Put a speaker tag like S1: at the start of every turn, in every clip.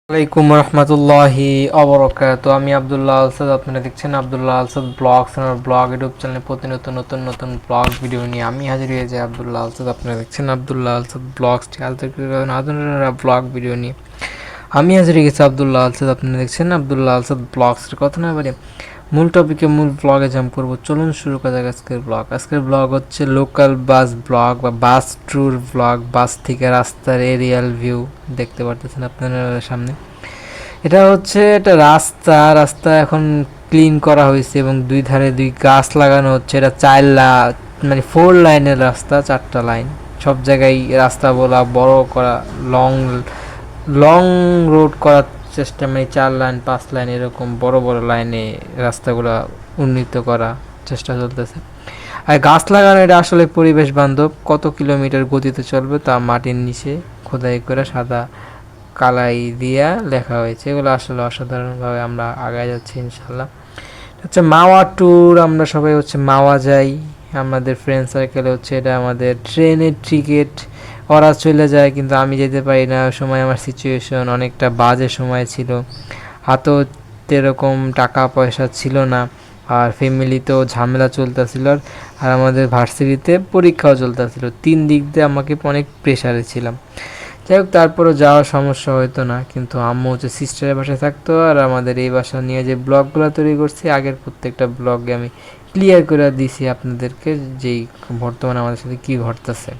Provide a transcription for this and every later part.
S1: আসসালামাইকুম রহমতুল্লাহি অবরকাত। আমি আবদুল্লাহ আলসাদ, আপনারা দেখছেন আবদুল্লাহ আলসাদ ব্লগস। আমার ব্লগ ইউটিউব চ্যানেলে প্রতিনিয়ত নতুন নতুন ব্লগ ভিডিও নিয়ে আমি হাজির হয়েছি আবদুল্লাহ আলসাদ। আপনারা দেখছেন আবদুল্লাহ আলসাদ ব্লগস, নতুন ব্লগ ভিডিও নিয়ে আমি হাজির হয়ে গেছি আবদুল্লাহ আলসাদ। আপনারা দেখছেন আবদুল্লাহ আলসাদ ব্লগসের কথা না বাড়ি মূল টপিকে মূল ব্লগে জাম্প করবো। চলুন শুরু করা যাক আজকের ব্লগ। আজকের ব্লগ হচ্ছে লোকাল বাস ব্লগ বা বাস ট্যুর ব্লগ। বাস থেকে রাস্তার এরিয়াল ভিউ দেখতে পারতেছেন আপনারা সামনে। এটা হচ্ছে একটা রাস্তা এখন ক্লিন করা হয়েছে এবং দুই ধারে দুই গাছ লাগানো হচ্ছে। এটা মানে 4 লাইনের রাস্তা, 4টা লাইন। সব জায়গায় রাস্তা বলা বড় করা, লং লং রোড করার চেষ্টা, মানে 4 লাইন 5 লাইন এরকম বড় বড় লাইনে রাস্তাগুলো উন্নীত করা চেষ্টা চলতেছে। আর গাছ লাগানো এটা আসলে পরিবেশ বান্ধব। কত কিলোমিটার গতিতে চলবে তা মাটির নিচে খোদাই করে সাদা কালাই দিয়া লেখা হয়েছে। এগুলো আসলে অসাধারণভাবে আমরা আগায় যাচ্ছি ইনশাল্লাহ। হচ্ছে মাওয়া ট্যুর, আমরা সবাই হচ্ছে মাওয়া যাই আমাদের ফ্রেন্ড সার্কেলে। হচ্ছে এটা আমাদের ট্রেনের টিকিট। ওরা চলে যায় কিন্তু আমি যেতে পারি না। ওই সময় আমার সিচুয়েশন অনেকটা বাজে সময় ছিল, হাতেও এরকম টাকা পয়সা ছিল না, আর ফ্যামিলিতেও ঝামেলা চলতেছিল, আর আমাদের ভার্সিটিতে পরীক্ষাও চলতেছিল। 3 দিক দিয়ে আমাকে অনেক প্রেশারে ছিলাম। যাই হোক, তারপরও যাওয়ার সমস্যা হতো না, কিন্তু আম্মু হচ্ছে সিস্টারের বাসায় থাকতো। আর আমাদের এই বাসা নিয়ে যে ব্লগগুলো তৈরি করছি, আগের প্রত্যেকটা ব্লগে আমি ক্লিয়ার করে দিছি আপনাদেরকে যেই বর্তমানে আমাদের সাথে কী ঘটতেছে।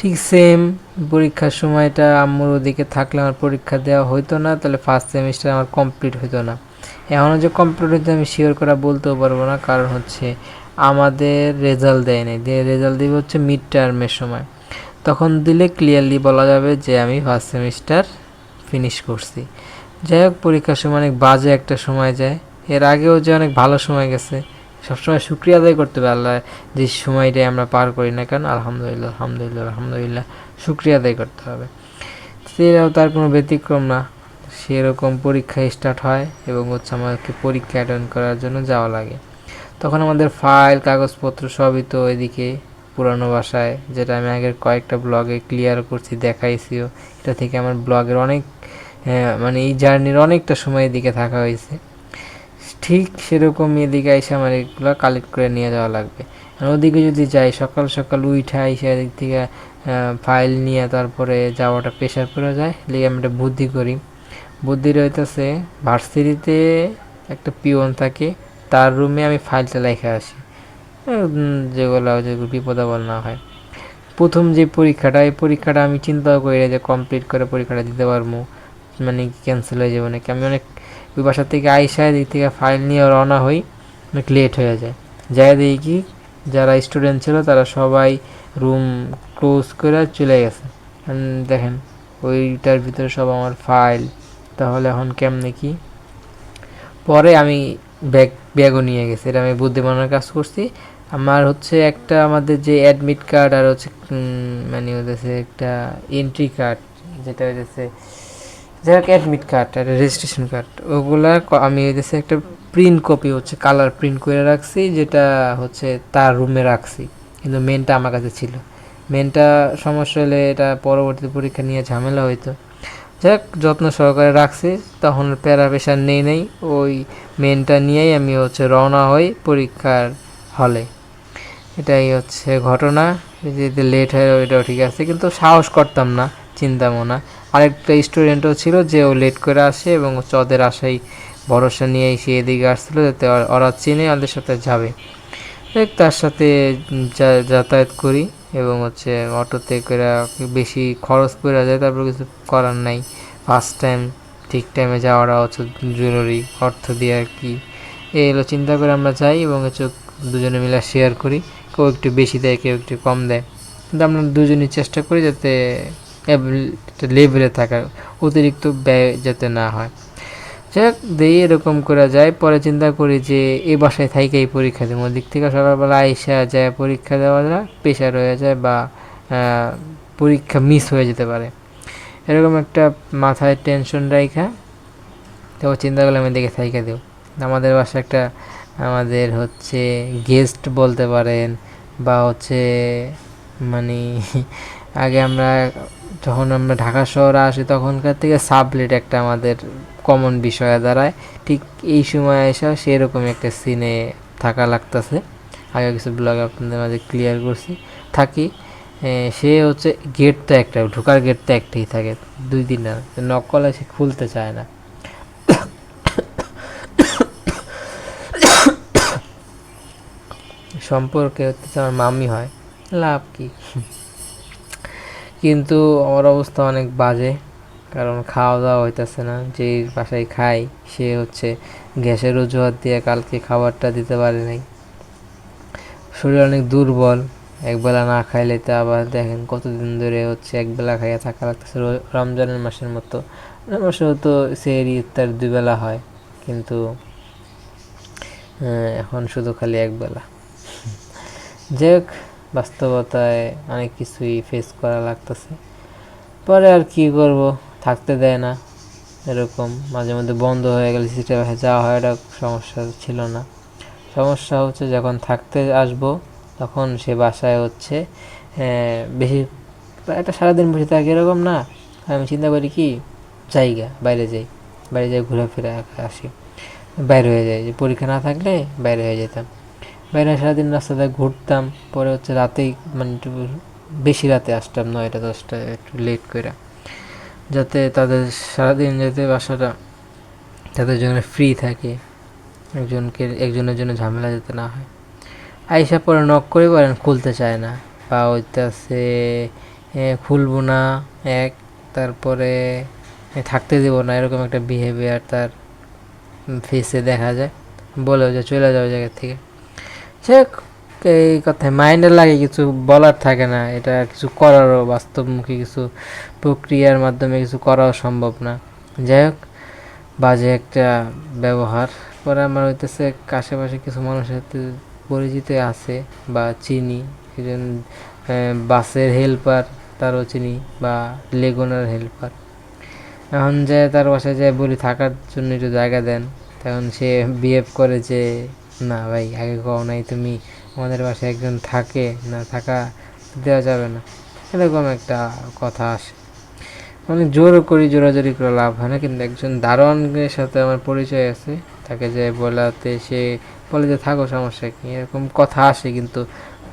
S1: ঠিক সেম পরীক্ষার সময়টা আম্মুর ওদিকে থাকলে আমার পরীক্ষা দেওয়া হতো না, তাহলে ফার্স্ট সেমিস্টার আমার কমপ্লিট হতো না। এখনও যে কমপ্লিট হতো আমি শিওর করে বলতেও পারবো না, কারণ হচ্ছে আমাদের রেজাল্ট দেয় নাই। রেজাল্ট দেবে হচ্ছে মিড টার্মের সময়। তখন দিলে ক্লিয়ারলি বলা যাবে যে আমি ফার্স্ট সেমিস্টার ফিনিশ করছি। যাই হোক, পরীক্ষার সময় অনেক বাজে একটা সময় যায়। এর আগেও যে অনেক ভালো সময় গেছে। সবসময় শুক্রিয়া আদায় করতে হবে আল্লাহ যে সময়টাই আমরা পার করি না কেন। আলহামদুলিল্লাহ আলহামদুলিল্লাহ আলহামদুলিল্লাহ শুক্রিয়া আদায় করতে হবে। সেটাও তার কোনো ব্যতিক্রম না। সেরকম পরীক্ষা স্টার্ট হয় এবং হচ্ছে আমাদেরকে পরীক্ষা অ্যাটেন্ড করার জন্য যাওয়া লাগে। তখন আমাদের ফাইল কাগজপত্র সবই তো এদিকে পুরানো বাসায়, যেটা আমি আগের কয়েকটা ব্লগে ক্লিয়ার করছি, দেখাইছিও। এটা থেকে আমার ব্লগের অনেক মানে এই জার্নির অনেকটা সময় এদিকে থাকা হয়েছে। ঠিক সেরকম এদিকে এসে আমার এগুলো কালেক্ট করে নিয়ে যাওয়া লাগবে। আর ওদিকে যদি যাই সকাল সকাল উঠে এসে এদিক থেকে ফাইল নিয়ে তারপরে যাওয়াটা প্রেশার পড়ে যায়। লিগে আমি একটা বুদ্ধি করি। বুদ্ধি রইতেছে, ভার্সিটিতে একটা পিওন থাকে, তার রুমে আমি ফাইলটা লেখা আসি, যেগুলো বিপদ আপদ না হয়। প্রথম যে পরীক্ষাটা, এই পরীক্ষাটা আমি চিন্তাও করি যে কমপ্লিট করে পরীক্ষাটা দিতে পারবো, মানে ক্যান্সেল হয়ে যাবে নাকি। আমি অনেক ওই বাসা থেকে আইসা দিক থেকে ফাইল নিয়ে রওনা হই, অনেক লেট হয়ে যায়। যাই দেখি কি, যারা স্টুডেন্ট ছিল তারা সবাই রুম ক্লোজ করে চলে গেছে। দেখেন ওইটার ভিতরে সব আমার ফাইল। তাহলে এখন কেমনে কি? পরে আমি ব্যাগও নিয়ে গেছি। এটা আমি বুদ্ধিমানের কাজ করছি। আমার হচ্ছে একটা আমাদের যে অ্যাডমিট কার্ড আর হচ্ছে মানে হচ্ছে একটা এন্ট্রি কার্ড, যেটা হচ্ছে যাই হোক অ্যাডমিট কার্ড আর রেজিস্ট্রেশন কার্ড, ওগুলা আমি হচ্ছে একটা প্রিন্ট কপি হচ্ছে কালার প্রিন্ট করে রাখছি, যেটা হচ্ছে তার রুমে রাখছি। কিন্তু মেনটা আমার কাছে ছিল। মেনটা সমস্যা হলে এটা পরবর্তী পরীক্ষা নিয়ে ঝামেলা হইতো। যাক, যত্ন সহকারে রাখছি, তখন প্যারা প্রেশার নেই। ওই মেনটা নিয়েই আমি হচ্ছে রওনা হই পরীক্ষার হলে। এটাই হচ্ছে ঘটনা। যদি লেট হয় ওইটাও ঠিক আছে, কিন্তু সাহস করতাম না, চিন্তামো না। আরেকটা স্টুডেন্টও ছিল যে ও লেট করে আসে এবং হচ্ছে ওদের আশাই ভরসা নিয়েই সে এদিকে আসছিলো, যাতে ওরা চিনে ওদের সাথে যাবে। তার সাথে যাতায়াত করি এবং হচ্ছে অটোতে করে বেশি খরচ পড়ে যায়, তারপর কিছু করার নাই। ফার্স্ট টাইম ঠিক টাইমে যাওয়াটা হচ্ছে জরুরি, অর্থ দিয়ে আর কি। এই হলো চিন্তা করে আমরা যাই এবং হচ্ছে দুজনে মিলে শেয়ার করি। কেউ একটু বেশি দেয়, কেউ একটু কম দেয়, কিন্তু আমরা দুজনেই চেষ্টা করি যাতে লেভেলে থাকার, অতিরিক্ত ব্যয় যাতে না হয়। যাক, দিয়ে এরকম করে যায়। পরে চিন্তা করি যে এই বাসায় থাইকে এই পরীক্ষা দেবো, দিক থেকে সকালবেলা আইসা যায় পরীক্ষা দেওয়া যায়, প্রেশার হয়ে যায় বা পরীক্ষা মিস হয়ে যেতে পারে, এরকম একটা মাথায় টেনশন রাইখা তো চিন্তা করলাম এদিকে থাইকা দেব। আমাদের বাসায় একটা আমাদের হচ্ছে গেস্ট বলতে পারেন বা হচ্ছে মানে আগে আমরা যখন আমরা ঢাকা শহরে আসি তখনকার থেকে সাবলেট একটা আমাদের কমন বিষয় দাঁড়ায়। ঠিক এই সময় এসে সেরকম একটা সিনে থাকা লাগতেছে। আগে কিছু ব্লগ আপনাদের মাঝে ক্লিয়ার করছি থাকি। সে হচ্ছে গেটটা একটা, ঢোকার গেটটা একটাই থাকে, 2-3টা নক করলে সে খুলতে চায় না। সম্পর্কে হচ্ছে আমার মামি হয়, লাভ কি। কিন্তু আমার অবস্থা অনেক বাজে, কারণ খাওয়া দাওয়া হইতেছে না। যেই বাসায় খাই সে হচ্ছে গ্যাসের অজুহাত দিয়ে কালকে খাবারটা দিতে পারে নাই। শরীর অনেক দুর্বল, একবেলা না খাইলে তো আবার দেখেন কতদিন ধরে হচ্ছে একবেলা খাইয়া থাকা লাগতেছে। রমজানের মাসের মতো মাসেও তো সেহরি ইফতার 2 বেলা হয়, কিন্তু এখন শুধু খালি একবেলা। যাই হোক, বাস্তবতায় অনেক কিছুই ফেস করা লাগতেছে। পরে আর কি করব, থাকতে দেয় না। এরকম মাঝে মধ্যে বন্ধ হয়ে গেলে সিস্টেম যাওয়া হয়, এটা সমস্যা ছিল না। সমস্যা হচ্ছে যখন থাকতে আসব তখন সে বাসায় হচ্ছে বেশি, একটা সারাদিন বসে থাকে এরকম না। আমি চিন্তা করি কি জায়গা বাইরে যাই, বাইরে যাই ঘুরে ফিরে আসি, বাইরে হয়ে যায়। যে পরীক্ষা না থাকলে বাইরে হয়ে যেতাম, বাইরে সারাদিন রাস্তাতে ঘুরতাম। পরে হচ্ছে রাতেই মানে একটু বেশি রাতে আসতাম, 9টা 10টা, একটু লেট করে, যাতে তাদের সারাদিন যাতে বাসাটা তাদের জন্য ফ্রি থাকে, একজনের জন্য ঝামেলা যাতে না হয়। আইসা পরে নক করে পারেন, খুলতে চায় না, বা হইতেছে খুলবো না এক, তারপরে থাকতে দেব না, এরকম একটা বিহেভিয়ার তার ফেসে দেখা যায়। বলেও যে চলে যাও জায়গা থেকে। সে এই কথায় মাইন্ডের লাগে, কিছু বলার থাকে না। এটা কিছু করারও, বাস্তবমুখী কিছু প্রক্রিয়ার মাধ্যমে কিছু করাও সম্ভব না। যাই হোক, বাজে একটা ব্যবহার। পরে আমার হইতেছে আশেপাশে কিছু মানুষের সাথে পরিচিত আছে বা চিনি, একজন বাসের হেল্পার, তারও চিনি, বা লেগুনার হেল্পার। এখন যে তার বাসায় যায় বলি থাকার জন্য একটু জায়গা দেন, তখন সে বিহেভ করে যে না ভাই, আগে কও নাই তুমি আমাদের বাসায় একজন থাকে, না থাকা দেওয়া যাবে না, এরকম একটা কথা আসে। মানে জোরাজোরি করে লাভ হয় না। কিন্তু একজন দারোয়ানের সাথে আমার পরিচয় আছে, তাকে যে বলাতে সে বলে যে থাকো, সমস্যা কি, এরকম কথা আসে। কিন্তু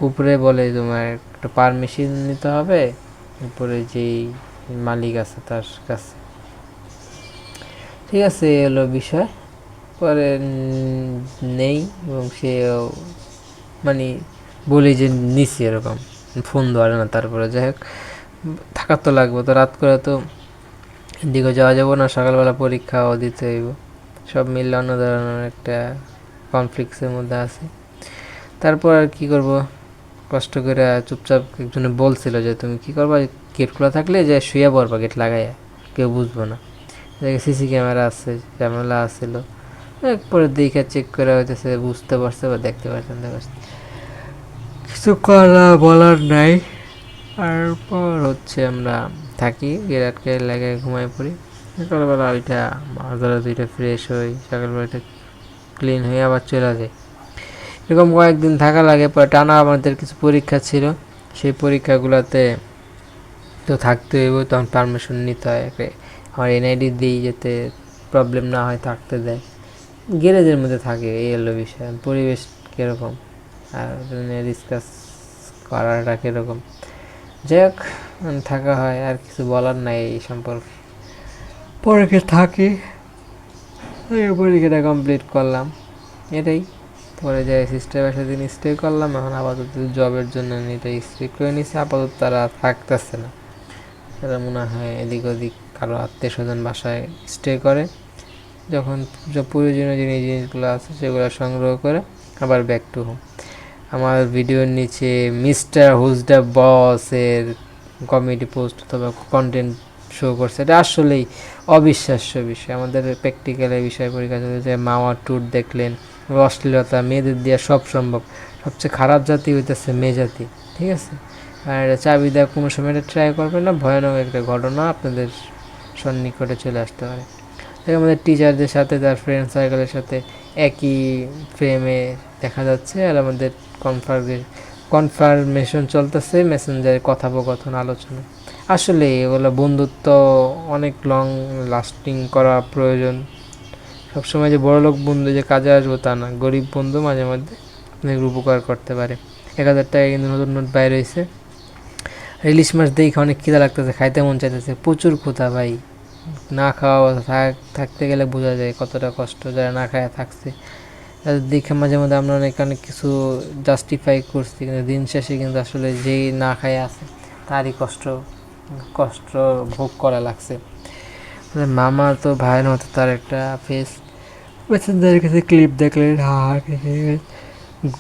S1: উপরে বলে তোমার একটা পারমিশন নিতে হবে উপরে যেই মালিক আছে তার কাছে। ঠিক আছে, এই হলো বিষয়। পরে নেই, এবং সে মানে বলি যে নিছি, এরকম ফোন ধরে না। তারপরে যাই হোক, থাকার তো লাগবে, তো রাত করে তো এদিকে যাওয়া যাবো না, সকালবেলা পরীক্ষাও দিতে হইব। সব মিললে অন্য ধরনের একটা কনফ্লিক্টসের মধ্যে আছে। তারপর আর কি করব, কষ্ট করে চুপচাপ একজনে বলছিল যে তুমি কি করবা, গেট খোলা থাকলে যে শুয়ে পড়বা গেট লাগাইয়া, কেউ বুঝবো না। সিসি ক্যামেরা আছে, ঝামেলা আসছিল। পরে দেখে চেক করে হইতেছে বুঝতে পারছে বা দেখতে পারছেন, কিছু করা বলার নাই। তারপর হচ্ছে আমরা থাকি, গেরাটকে লাগায় ঘুমাই পড়ি। সকালবেলা ওইটা মাঝরাত দুইটা ফ্রেশ হই, সকালবেলাটা ক্লিন হয়ে আবার চলে যায়। এরকম কয়েকদিন থাকা লাগে। পরে টানা আমাদের কিছু পরীক্ষা ছিল, সেই পরীক্ষাগুলোতে তো থাকতে হইব, তখন পারমিশন নিতে হয়। আমার এনআইডি দিই যাতে প্রবলেম না হয়, থাকতে দেয়। গ্যারেজের মধ্যে থাকে, এই হলো বিষয়। পরিবেশ কীরকম আর ডিসকাস করাটা কীরকম, যাই হোক থাকা হয়। আর কিছু বলার নাই এই সম্পর্কে। পরীক্ষা থাকি, পরীক্ষাটা কমপ্লিট করলাম, এটাই। পরে যাই সিস্টেমের সাথে স্টে করলাম। এখন আপাতত জবের জন্য এটা স্টে করে নিছে। আপাতত তারা থাকতেছে না, তারা মনে হয় এদিক ওদিক কারো আত্মীয় স্বজন বাসায় স্টে করে, যখন প্রয়োজনীয় যে জিনিসগুলো আছে সেগুলো সংগ্রহ করে আবার ব্যাক টু হোম। আমার ভিডিওর নিচে মিস্টার হুজ দ্য বসের কমেডি পোস্ট অথবা কন্টেন্ট শো করছে। এটা আসলেই অবিশ্বাস্য বিষয়। আমাদের প্র্যাকটিক্যালের বিষয় পরীক্ষা চলেছে, মাওয়া ট্যুর দেখলেন, অশ্লীলতা, মেয়েদের দেওয়া সব সম্ভব। সবচেয়ে খারাপ জাতি হইতেছে মেয়ে জাতি, ঠিক আছে। আর এটা চাবি দেওয়া কোনো সময় এটা ট্রাই করবেন না, ভয়ানক একটা ঘটনা আপনাদের সন্নিকটে চলে আসতে পারে। তাই আমাদের টিচারদের সাথে, তার ফ্রেন্ড সার্কেলের সাথে একই ফ্রেমে দেখা যাচ্ছে। আর আমাদের কনফার্মেশন চলতেছে মেসেঞ্জারে, কথোপকথন, আলোচনা। আসলে এগুলো বন্ধুত্ব অনেক লং লাস্টিং করা প্রয়োজন। সবসময় যে বড়লোক বন্ধু যে কাজে আসবো তা না, গরিব বন্ধু মাঝে মধ্যে অনেক উপকার করতে পারে। 1,000 টাকা কিন্তু নতুন নোট বাইরে হয়েছে। ইলিশ মাছ দেখে অনেক খিদা লাগতেছে, খাইতে মন চাইতেছে, প্রচুর ক্ষুধা ভাই। না খাওয়া অবস্থা থাকতে গেলে বোঝা যায় কতটা কষ্ট যারা না খায় থাকছে। তাদের দেখে মাঝে মধ্যে আমরা অনেক অনেক কিছু জাস্টিফাই করছি, কিন্তু দিন শেষে কিন্তু আসলে যেই না খায় আছে তারই কষ্ট কষ্ট ভোগ করা লাগছে। মামা তো ভাইয়ের মতো, তার একটা ফেস পেছনদের কাছে ক্লিপ দেখলেন, হা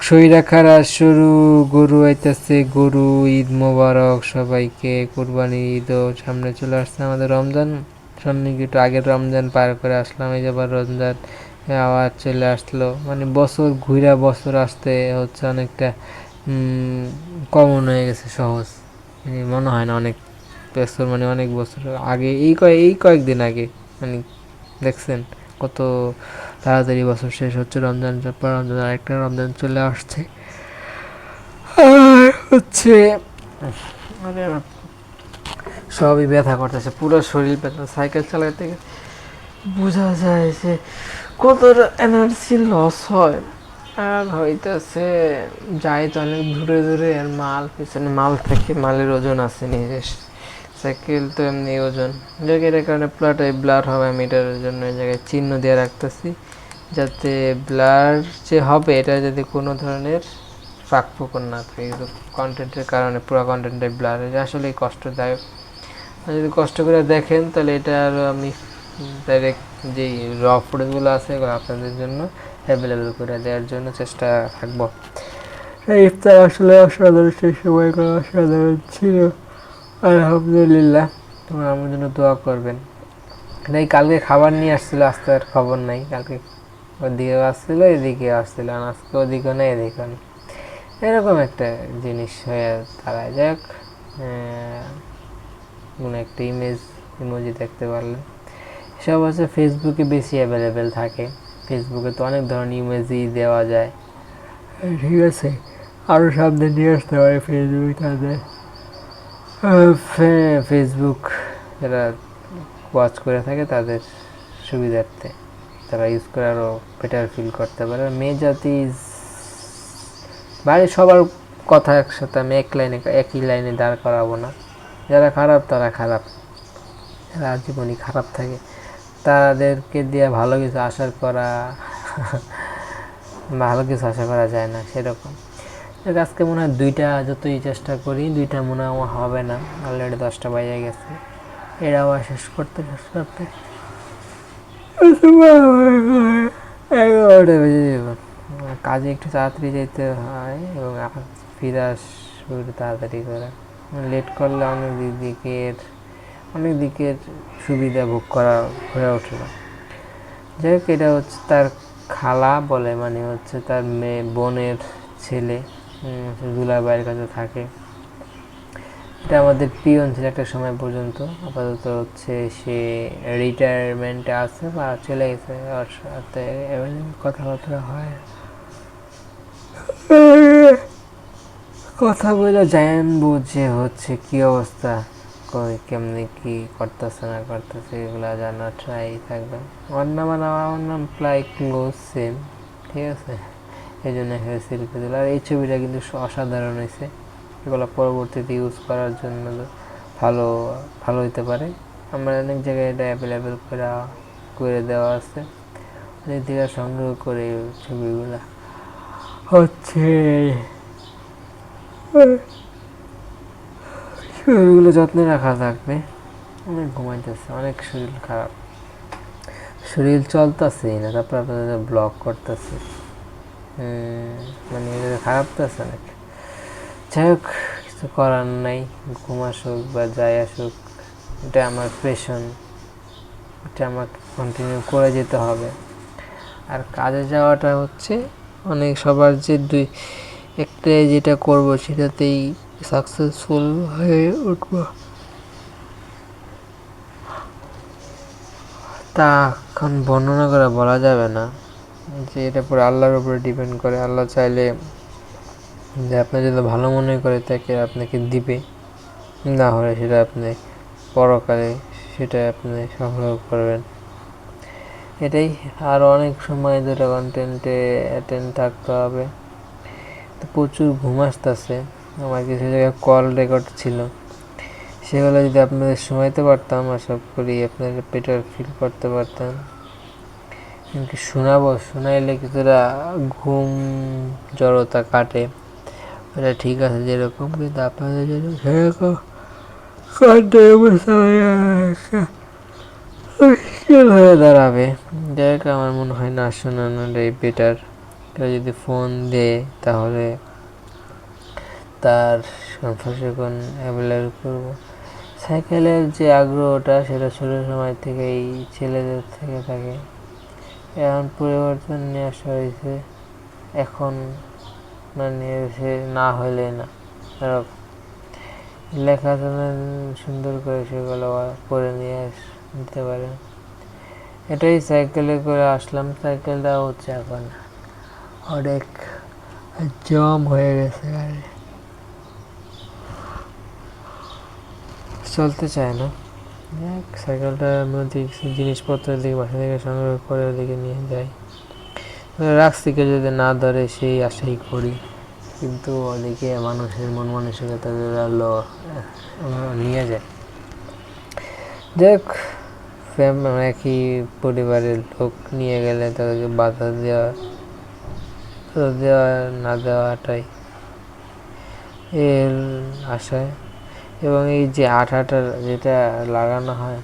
S1: শরীরা খারাপ শুরু, গরু আইতেছে, গরু ঈদ মোবারক সবাইকে, কুরবানি ঈদও সামনে চলে আসছে, আমাদের রমজান সামনে একটু আগের রমজান পার করে আসলাম, এই যে আবার রমজান আবার চলে আসলো। মানে বছর ঘুরা বছর আসতে হচ্ছে অনেকটা কমন হয়ে গেছে, সহজ মনে হয় না। অনেক বছর মানে অনেক বছর আগে, এই কয়েকদিন আগে মানে দেখছেন কত তাড়াতাড়ি বছর শেষ হচ্ছে, রমজান পর রমজান আরেকটা রমজান চলে আসছে। আর হচ্ছে মানে সবই ব্যথা করতেছে, পুরো শরীর ব্যথা। সাইকেল চালাতে বোঝা যায় যে কতটা এনার্জি লস হয়। আর হইতেছে যাই তো অনেক দূরে দূরে, আর মাল পিছনে মাল থেকে, মালের ওজন আছে নিজের, সাইকেল তো এমনি ওজন। এটার কারণে প্লাটাই ব্লার হবে, আমি এটার জন্য এই জায়গায় চিহ্ন দিয়ে রাখতেছি, যাতে ব্লার যে হবে এটা যদি কোনো ধরনের ফাঁক ফোকর না থাকে। কিন্তু কন্টেন্টের কারণে পুরো কন্টেন্টটাই ব্লার হয়ে যায়, আসলেই কষ্টদায়ক। যদি কষ্ট করে দেখেন তাহলে এটা আরও আমি ডাইরেক্ট যেই র ফুটেজগুলো আছে এগুলো আপনাদের জন্য অ্যাভেলেবেল করে দেওয়ার জন্য চেষ্টা থাকবো। ইফতার আসলে অসাধারণ, সেই সময়গুলো অসাধারণ ছিল আলহামদুলিল্লাহ। তোমরা আমার জন্য দোয়া করবেন। এই কালকে খাবার নিয়ে আসছিল, আজকে আর খবর নাই। কালকে ওদিকেও আসছিল, এদিকেও আসছিল, আজকে ওদিকেও নেই এদিকেও নেই, এরকম একটা জিনিস হয়ে দাঁড়ায়। যাই হোক, কোনো একটা ইমোজি দেখতে পারলেন, সব হচ্ছে ফেসবুকে বেশি অ্যাভেলেবেল থাকে। ফেসবুকে তো অনেক ধরনের ইমোজি দেওয়া যায়, ঠিক আছে, আরও সামনে নিয়ে আসতে পারে ফেসবুক তাদের। ফেসবুক যারা ওয়াচ করে থাকে তাদের সুবিধার্থে তারা ইউজ করে আরও বেটার ফিল করতে পারে। মেয়ে জাতি বাড়ির সবার কথা একসাথে আমি একই লাইনে দাঁড় করাবো না। যারা খারাপ তারা খারাপ, যারা জীবনই খারাপ থাকে তাদেরকে দিয়ে ভালো কিছু আশা করা যায় না সেরকম। আজকে মনে হয় 2টা, যতই চেষ্টা করি 2টা মনে হয় আমার হবে না, অলরেডি 10টা বাজে গেছে। এরা আবার শেষ করতে 11টা বেজে যাব। কাজে একটু তাড়াতাড়ি যেতে হয় এবং ফিরে আসবো তাড়াতাড়ি করে। লেট করলে অনেক দিকের সুবিধা ভোগ করা হয়ে ওঠে না। যাই হোক, এটা হচ্ছে তার খালা বলে, মানে হচ্ছে তার মেয়ে বোনের ছেলে, দুলাভাইয়ের কাছে থাকে। এটা আমাদের পিয়ন ছিল একটা সময় পর্যন্ত, আপাতত হচ্ছে সে রিটায়ারমেন্টে আছে বা চলে গেছে, ওর সাথে কথাবার্তা হয়, কথা বলে জানবো যে হচ্ছে কি অবস্থা, কেমনি কি করতেছে না করতেছে, এগুলো জানার ট্রাই থাকবে। ওর নাম প্রায় ক্লোজ সেম, ঠিক আছে, এই জন্য সেলফি দিল। আর এই ছবিটা কিন্তু অসাধারণ হয়েছে, এগুলো পরবর্তীতে ইউজ করার জন্য ভালো হইতে পারে। আমরা অনেক জায়গায় এটা অ্যাভেলেবেল করে দেওয়া আছে, অনেক জায়গায় সংগ্রহ করে ছবিগুলো হচ্ছে শরীরগুলো যত্নে রাখা থাকবে। অনেক ঘুমাইতেছে, অনেক শরীর খারাপ, শরীর চলতেছেই না, তারপর আপনাদের ব্লগ করতেছে, মানে খারাপ তো আছে অনেক। যাই হোক, কিছু করার নাই, ঘুম আসুক বা যাই আসুক, এটা আমার প্যাশন, এটা আমাকে কন্টিনিউ করে যেতে হবে। আর কাজে যাওয়াটা হচ্ছে অনেক সবার যে একটা যেটা করব সেটাতেই সাকসেসফুল হয়ে উঠবো, তা এখন বর্ণনা করে বলা যাবে না, যে এটা পুরো আল্লাহর উপরে ডিপেন্ড করে। আল্লাহ চাইলে যে আপনি যদি ভালো মনে করে তাকে আপনাকে দিবে, না হলে সেটা আপনি পরকালে সেটা আপনি সংগ্রহ করবেন। এটাই। আর অনেক সময় ধরে কন্টেন্টে অ্যাটেন্ড থাকতে হবে। তো প্রচুর ঘুম আসতেছে। আমার কিছু জায়গায় কল রেকর্ড ছিল, সেগুলো যদি আপনাদের শোনাইতে পারতাম আশা করি আপনারা বেটার ফিল করতে পারতেন। কিন্তু শোনাইলে কিছুটা ঘুম জড়তা কাটে, ওটা ঠিক আছে যেরকম, কিন্তু আপনাদের জন্য সেরকম মুশকিল হয়ে দাঁড়াবে। যাই হোক, আমার মনে হয় না শোনানোটাই বেটার। কেউ যদি ফোন দেয় তাহলে তার কনভারসেশন অ্যাভেলেবল করবো। সাইকেলের যে আগ্রহটা সেটা ছোটো সময় থেকেই ছেলেদের থেকে থাকে, এখন পরিবর্তন নিয়ে আসা হয়েছে। এখন মানে সে না হইলে না, লেখাপড়া সুন্দর করে সেগুলো করে নিয়ে নিতে পারে। এটাই সাইকেলে করে আসলাম। সাইকেলটা হচ্ছে এখন অনেক জাম হয়ে গেছে, গাড়ি চলতে চায় না। সাইকেলটার মধ্যে কিছু জিনিসপত্রের দিকে বাসা থেকে সংগ্রহ করে ওদিকে নিয়ে যাই, রাস্তাকে যদি না ধরে সেই আশাই করি, কিন্তু ওদিকে মানুষের মন মানসিকতা নিয়ে যায়। দেখ, একই পরিবারের লোক নিয়ে গেলে তাদেরকে বাধা দেওয়া না দেওয়াটাই এর আশায়। এবং এই যে আঠাটা যেটা লাগানো হয়,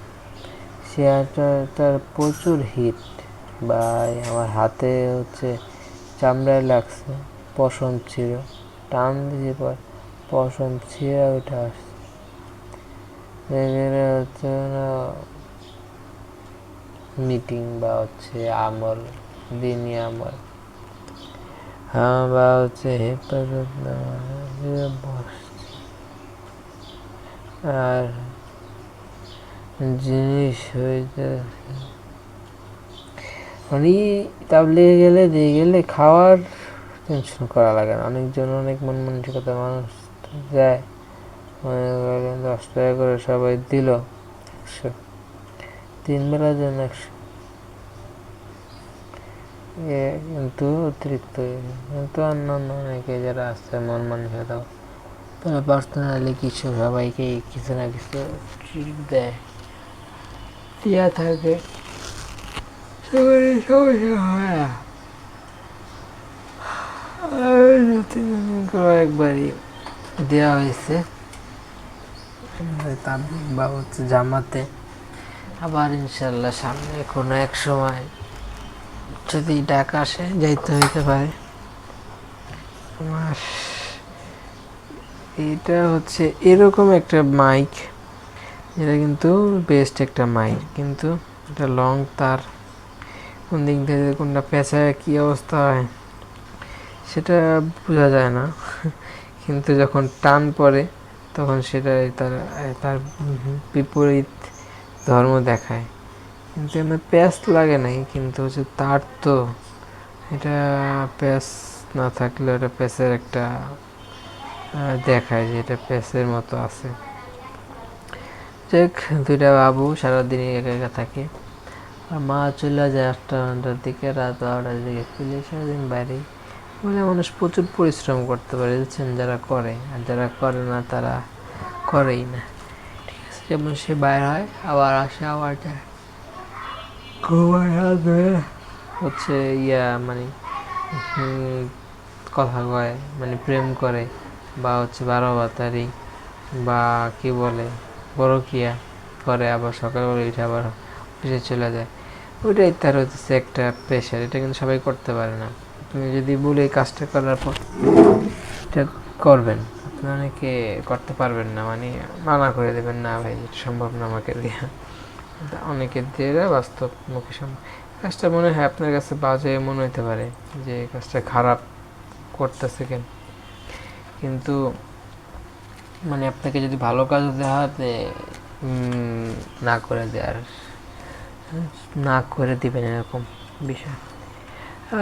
S1: সে আঠাটার প্রচুর হিট। বা আমার হাতে হচ্ছে চামড়ায় লাগছে, পশম ছিল, টান দিয়ে পর পশম ছিঁড়ে ওইটা আসছে। হচ্ছে মিটিং বা হচ্ছে আমল, দিনই আমল, হ্যাঁ, বা হচ্ছে হেফাজত বসছে। আর জিনিস হয়েছে মানে তাবলিগে গেলে দিয়ে গেলে খাওয়ার টেনশন করা লাগে না। অনেকজন অনেক মন মানসিকতা মানুষ যায়, মনে করেন 10 টাকা করে সবাই দিল 100, 3 বেলার জন্য 100, কিন্তু অতিরিক্ত। কিন্তু অন্যান্য অনেকে যারা আছে মন মানসিকতা, তারা পার্সোনালি কিছু সবাইকে কিছু না কিছু ট্রিট দেয়, দিয়া থাকে, সমস্যা হয় না। কয়েকবারই দেওয়া হয়েছে তাবলিগ বা হচ্ছে জামাতে। আবার ইনশাল্লাহ সামনে কোনো এক সময় যদি ডাক আসে যাইতে হইতে পারে। এটা হচ্ছে এরকম একটা মাইক, এটা কিন্তু বেস্ট একটা মাইক, কিন্তু এটা লং তার, কোন দিক থেকে কোনটা পেঁচায় কী অবস্থা হয় সেটা বোঝা যায় না, কিন্তু যখন টান পড়ে তখন সেটা তার তার বিপরীত ধর্ম দেখায়। কিন্তু এমনি প্যাঁচ লাগে নাই, কিন্তু হচ্ছে তার তো এটা প্যাঁচ না থাকলে ওটা প্যাঁচের একটা দেখায় যে এটা প্যাঁচের মতো আছে। দেখ, দুইটা বাবু সারাদিন একা একা থাকে, আর মা চলে যায় 8টার দিকে, রাত 12টার দিকে ফিরে, সারাদিন বাইরেই। বলে মানুষ প্রচুর পরিশ্রম করতে পারে, বুঝছেন, যারা করে, আর যারা করে না তারা করেই না। ঠিক আছে, যেমন সে বাইর হয় আবার আসে আবার যায়, হচ্ছে মানে কথা কয়, মানে প্রেম করে, বা হচ্ছে 12 বাতারি বা কি বলে বড়কিয়া করে, আবার সকালবেলা উঠে আবার অফিসে চলে যায়। ওইটাই তার হচ্ছে একটা প্রেশার। এটা কিন্তু সবাই করতে পারে না। আপনি যদি বলে এই কাজটা করার পর এটা করবেন, আপনি অনেকে করতে পারবেন না, মানে মানা করে দেবেন, না ভাই এটা সম্ভব না আমাকে দিয়ে। অনেকের দিয়ে বাস্তব মুখে সম্ভব। কাজটা মনে হয় আপনার কাছে বাজে মনে হতে পারে যে কাজটা খারাপ করতেছে কেন, কিন্তু মানে আপনাকে যদি ভালো কাজ দেওয়া হয় না করে দেওয়ার, না করে দিবেন এরকম বিষয়।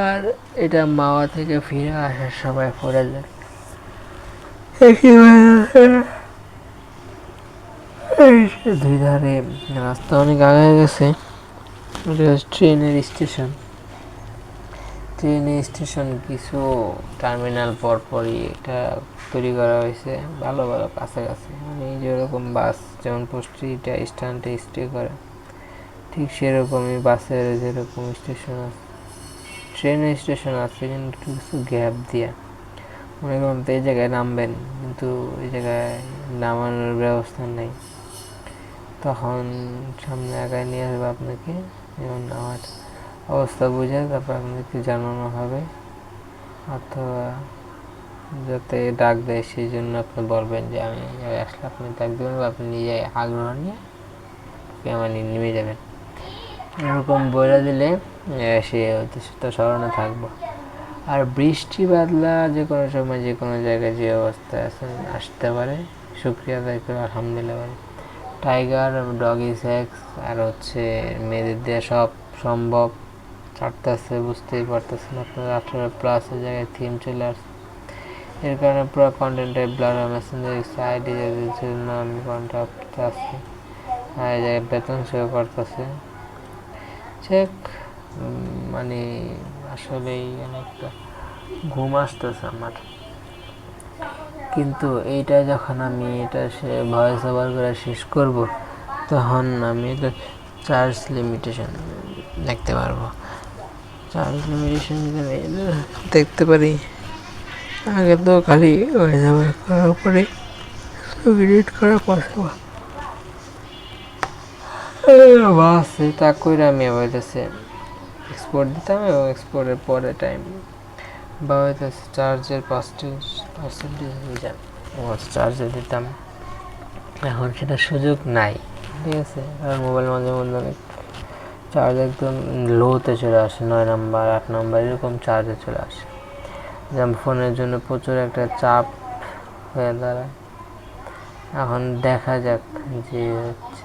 S1: আর এটা মাওয়া থেকে ফিরে আসার সময় পড়ে যায়, দুই ধারে রাস্তা অনেক আগে গেছে। ট্রেনের স্টেশন কিছু টার্মিনাল পরপরই এটা তৈরি করা হয়েছে, ভালো ভালো কাছাকাছি, মানে যেরকম বাস যেমন প্রতিটা স্ট্যান্ডে স্টে করে ঠিক সেরকমই বাসের যেরকম স্টেশন আছে, ট্রেনের স্টেশন আছে, কিন্তু কিছু গ্যাপ দিয়ে মনে করুন তো এই জায়গায় নামবেন কিন্তু এই জায়গায় নামানোর ব্যবস্থা নেই, তখন সামনে আগায় নিয়ে আসবে আপনাকে, যেমন আমার অবস্থা বুঝে তারপর আপনাকে জানানো হবে, অথবা যাতে ডাক দেয় সেই জন্য আপনি বলবেন যে আমি আসলে আপনি ডাক দেবেন বা আপনি নিজে আগ্রহ নিয়ে আমার নেমে যাবেন, এরকম বলে দিলে সে তো স্মরণে থাকবো। আর বৃষ্টি বাদলা যে কোনো সময় যে কোনো জায়গায় যে অবস্থায় আছেন আসতে পারে, শুক্রিয়া আদায় করে আলহামদুলিল্লাহ। টাইগার, ডগি সেক্স আর হচ্ছে মেয়েদের দিয়ে সব সম্ভব ছাড়তেছে, বুঝতেই পারতেছেন আপনারা 18+ জায়গায় থিম চলে আসছে, এর কারণে পুরো কন্টেন্টে ব্লার মেসেঞ্জার আইডির জন্য আমি কন্ট্যাক্ট আছি, আর এই জায়গায় বেতন সেও করতেছে চেক, মানে আসলেই অনেকটা ঘুম আসতেছে আমার। কিন্তু এইটা যখন আমি এটা সে ভয়েস ওভার করে শেষ করব তখন আমি এটা চার্জ লিমিটেশন দেখতে পারবো, চার্জ লিমিটেশন দেখতে পারি। আগে তো খালি ভয়েস ওভার করার পরে এডিট করার পসিবল বাস তা করে আমি হইতেছে এক্সপোর্ট দিতাম এবং এক্সপোর্টের পরে টাইম বা হইতেছে চার্জের পার্সেন্টেজ যান চার্জে দিতাম, এখন সেটা সুযোগ নাই, ঠিক আছে, কারণ মোবাইল মাঝে মধ্যে অনেক চার্জ একদম লোতে চলে আসে, 9 নাম্বার 8 নাম্বার এরকম চার্জে চলে আসে, যেমন ফোনের জন্য প্রচুর একটা চাপ হয়ে দাঁড়ায়। এখন দেখা যাক যে হচ্ছে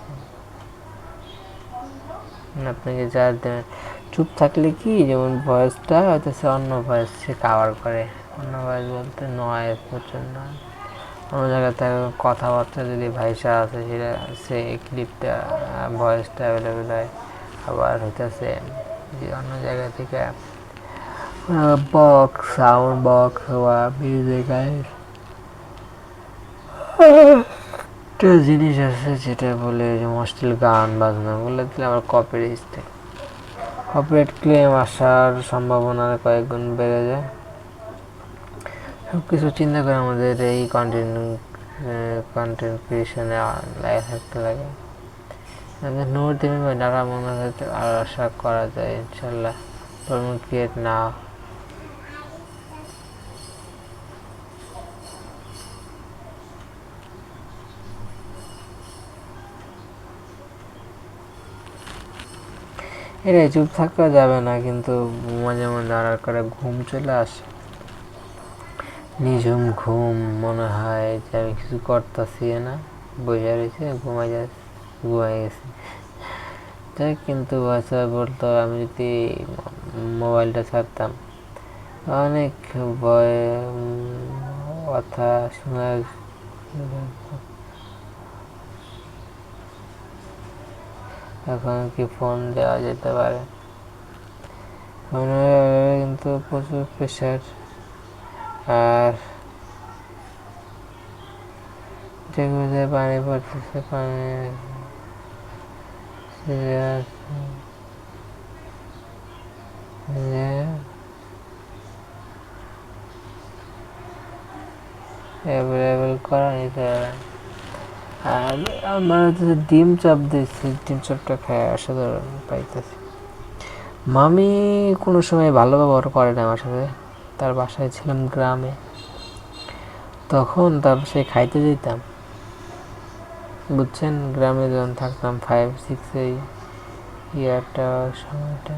S1: আপনাকে চার্জ দেবেন, চুপ থাকলে কি যেমন ভয়েসটা হয়তো সে অন্য ভয়েস সে কাভার করে, অন্য ভয়েস বলতে নয় প্রচুর নয়, অন্য জায়গায় থেকে কথাবার্তা যদি ভাইসা আছে সেটা সে ক্লিপটা ভয়েসটা অ্যাভেলেবেল হয়, আবার হইতেছে যে অন্য জায়গা থেকে বক্স সাউন্ড বক্স বা মিউজিক একটা জিনিস আছে যেটা বলে যে অশ্লীল গান বাজনা বলে দিলে আমার কপিরাইট ক্লেম আসার সম্ভাবনা কয়েক গুণ বেড়ে যায়। সব কিছু চিন্তা করে আমাদের এই কন্টেন্ট ক্রিয়েশনে লাগে থাকতে লাগে, নোট দিন নানা মনে হতে আর আশা করা যায় ইনশাল্লাহ প্রবলেম ক্রিয়েট না। এটাই চুপ থাকা যাবে না, কিন্তু মাঝে মাঝে আর করে ঘুম চলে আসে, নিঝুম ঘুম, মনে হয় যে আমি কিছু করতেছি না, বসে রয়েছে ঘুমাই গেছি তাই। কিন্তু বাচ্চা বলতো আমি যদি মোবাইলটা ছাড়তাম অনেক ভয় কথা শোনার, এখন কি ফোন দেওয়া যেতে পারে, কিন্তু প্রচুর প্রেশার, আর যেগুলো পানি পড়তেছে পানি অ্যাভেলেবেল করা নিতে হবে। আর আমার হচ্ছে ডিম চপ দিচ্ছি, ডিম চপটা খায় অসাধারণ পাইতেছি। মামি কোনো সময় ভালো ব্যবহার করে না আমার সাথে, তার বাসায় ছিলাম গ্রামে, তখন তার সে খাইতে যেতাম, বুঝছেন, গ্রামে যখন থাকতাম 5-6 ইয়ারটা সময়টা,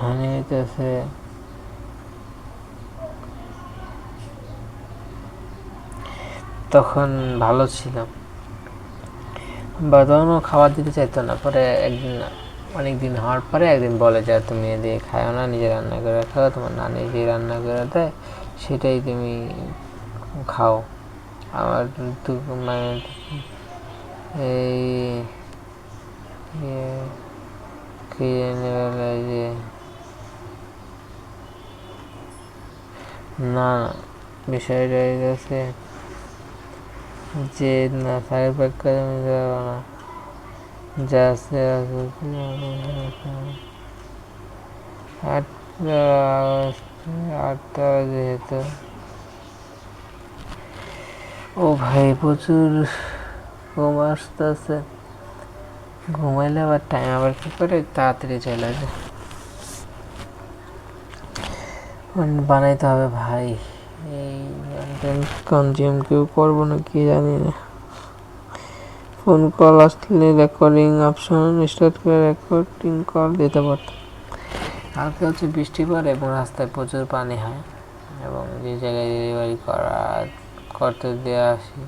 S1: মানে হইতেছে তখন ভালো ছিলাম, বা তখনও খাবার দিতে চাইতো না, পরে একদিন অনেকদিন হওয়ার পরে একদিন বলে যে তুমি এদিকে খাও না, নিজে রান্না করে খাও, তোমার নানি যে রান্না করে দেয় সেটাই তুমি খাও। আমার তো মানে এই কি জানি বলে যে না, বিষয়টা হচ্ছে যে না সাড়ে পাক করে আমি যাবো না, যা আছে আটটা যেহেতু। ও ভাই প্রচুর ঘুম আসতেছে, ঘুমাইলে আবার টাইম আবার কি করে তাড়াতাড়ি চলে যায়। বানাইতে হবে ভাই, এই কন্টেন্ট কনজিউম কেউ করবো না কি জানি না। ফোন কল আসলে রেকর্ডিং অপশন স্টার্ট করে রেকর্ডিং কল দিতে পারতাম। কালকে হচ্ছে বৃষ্টি পড়ে এবং রাস্তায় প্রচুর পানি হয়, এবং যে জায়গায় ডেলিভারি করতে দিয়ে আসি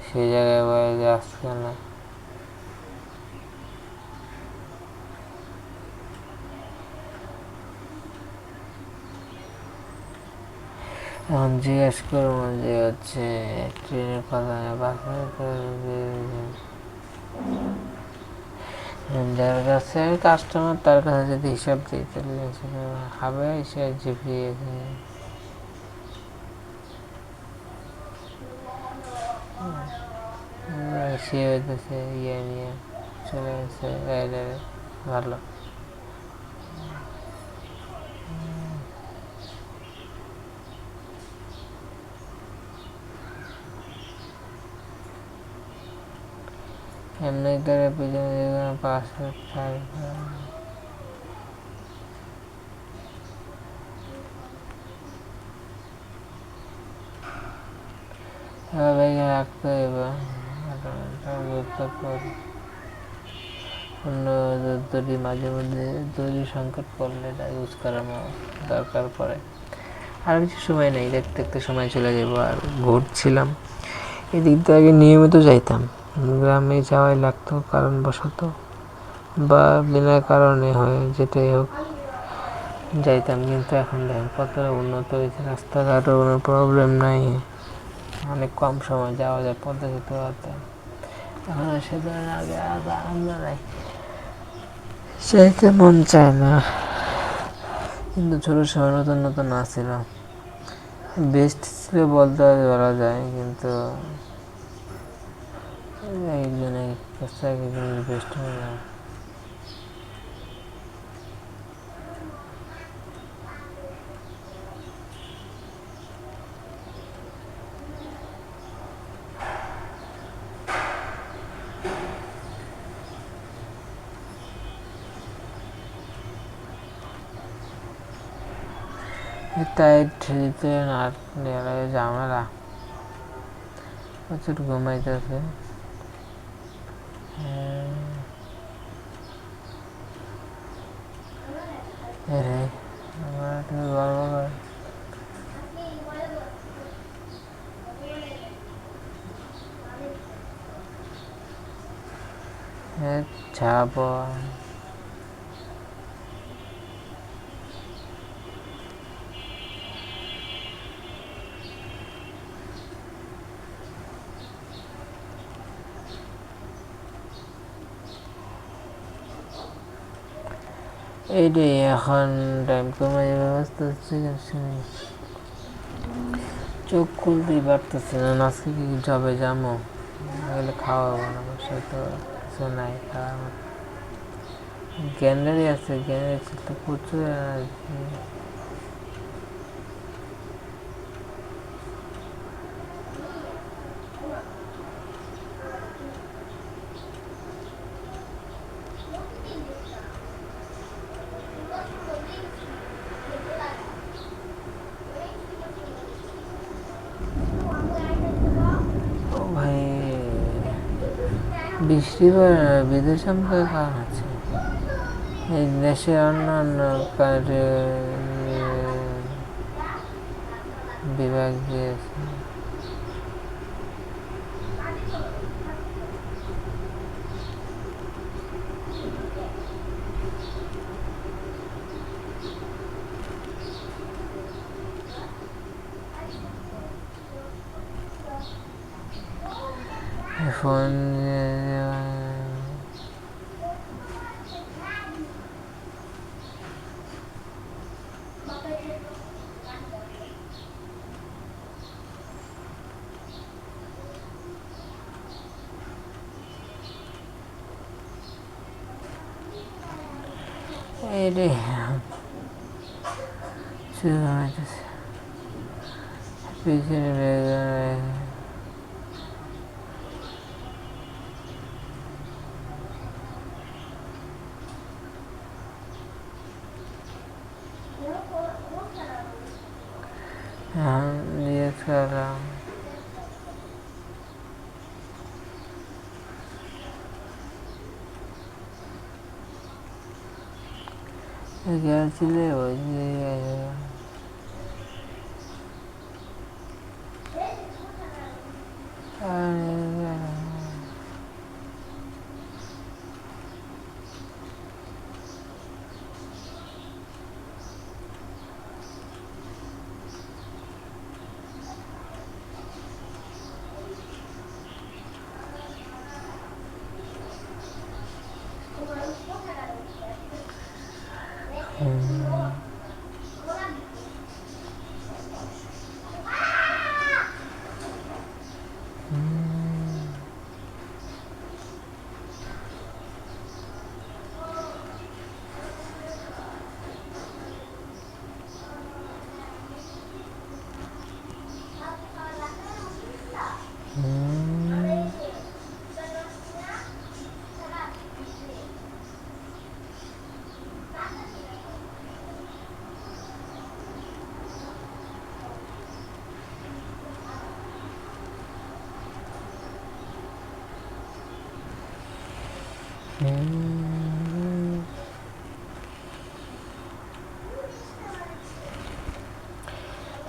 S1: সেই জায়গায় বলে যে আসছে না। এখন জিজ্ঞেস করবো যে হচ্ছে ট্রেনের কথা যার কাছে কাস্টমার তার কাছে যদি হিসাব দিই তাহলে হবে এসে জিপি সে হইতেছে ইয়ে নিয়ে চলে গেছে রাইডারে। ভালো এমনি ধরে পিছনে পাশে রাখতে হবে। অন্য মাঝে মধ্যে তৈরি সংকট পড়লে এটা ইউজ করার দরকার পড়ে। আর কিছু সময় নেই, দেখতে দেখতে সময় চলে যাবো। আর ঘুরছিলাম এদিক দিয়ে, আগে নিয়মিত যাইতাম, গ্রামে যাওয়াই লাগতো কারণবশত বা বিনা কারণে হয়, যেটাই হোক যাইতাম। কিন্তু এখন দেখেন কতটা উন্নত হয়েছে, রাস্তাঘাটও কোনো প্রবলেম নাই, অনেক কম সময় যাওয়া যায় পদ্মা সেতু হতে। এখন সে ধরনের আগে আমরা নাই, চাইতে মন চায় না। কিন্তু ছোট সময় নতুন নতুন আসছিল, বেস্ট ছিল বলতে বলা যায়। কিন্তু একজনের কাছে একজনের বেস্ট হয় না। তাই দিতে না ঝামেলা, প্রচুর ঘুমাইতেছে। যাবো এইটাই, এখন টাইম কমে ব্যবস্থা চোখ খুলতেই পারতেছে না। আজকে কি জবে যাবো, গেলে খাওয়াবো না, বাসায় তো কিছু নাই খাওয়ার। গ্যান্ডারি আছে, গ্যান্ডারি তো প্রচুর এনার্জি। ও ভাই বৃষ্টি পড়ে না, বিদেশে আমাদের কারণ আছে, এই দেশের অন্যান্য বিভাগ দিয়েছে। ফোন রে পিছনে ये सारा क्या चले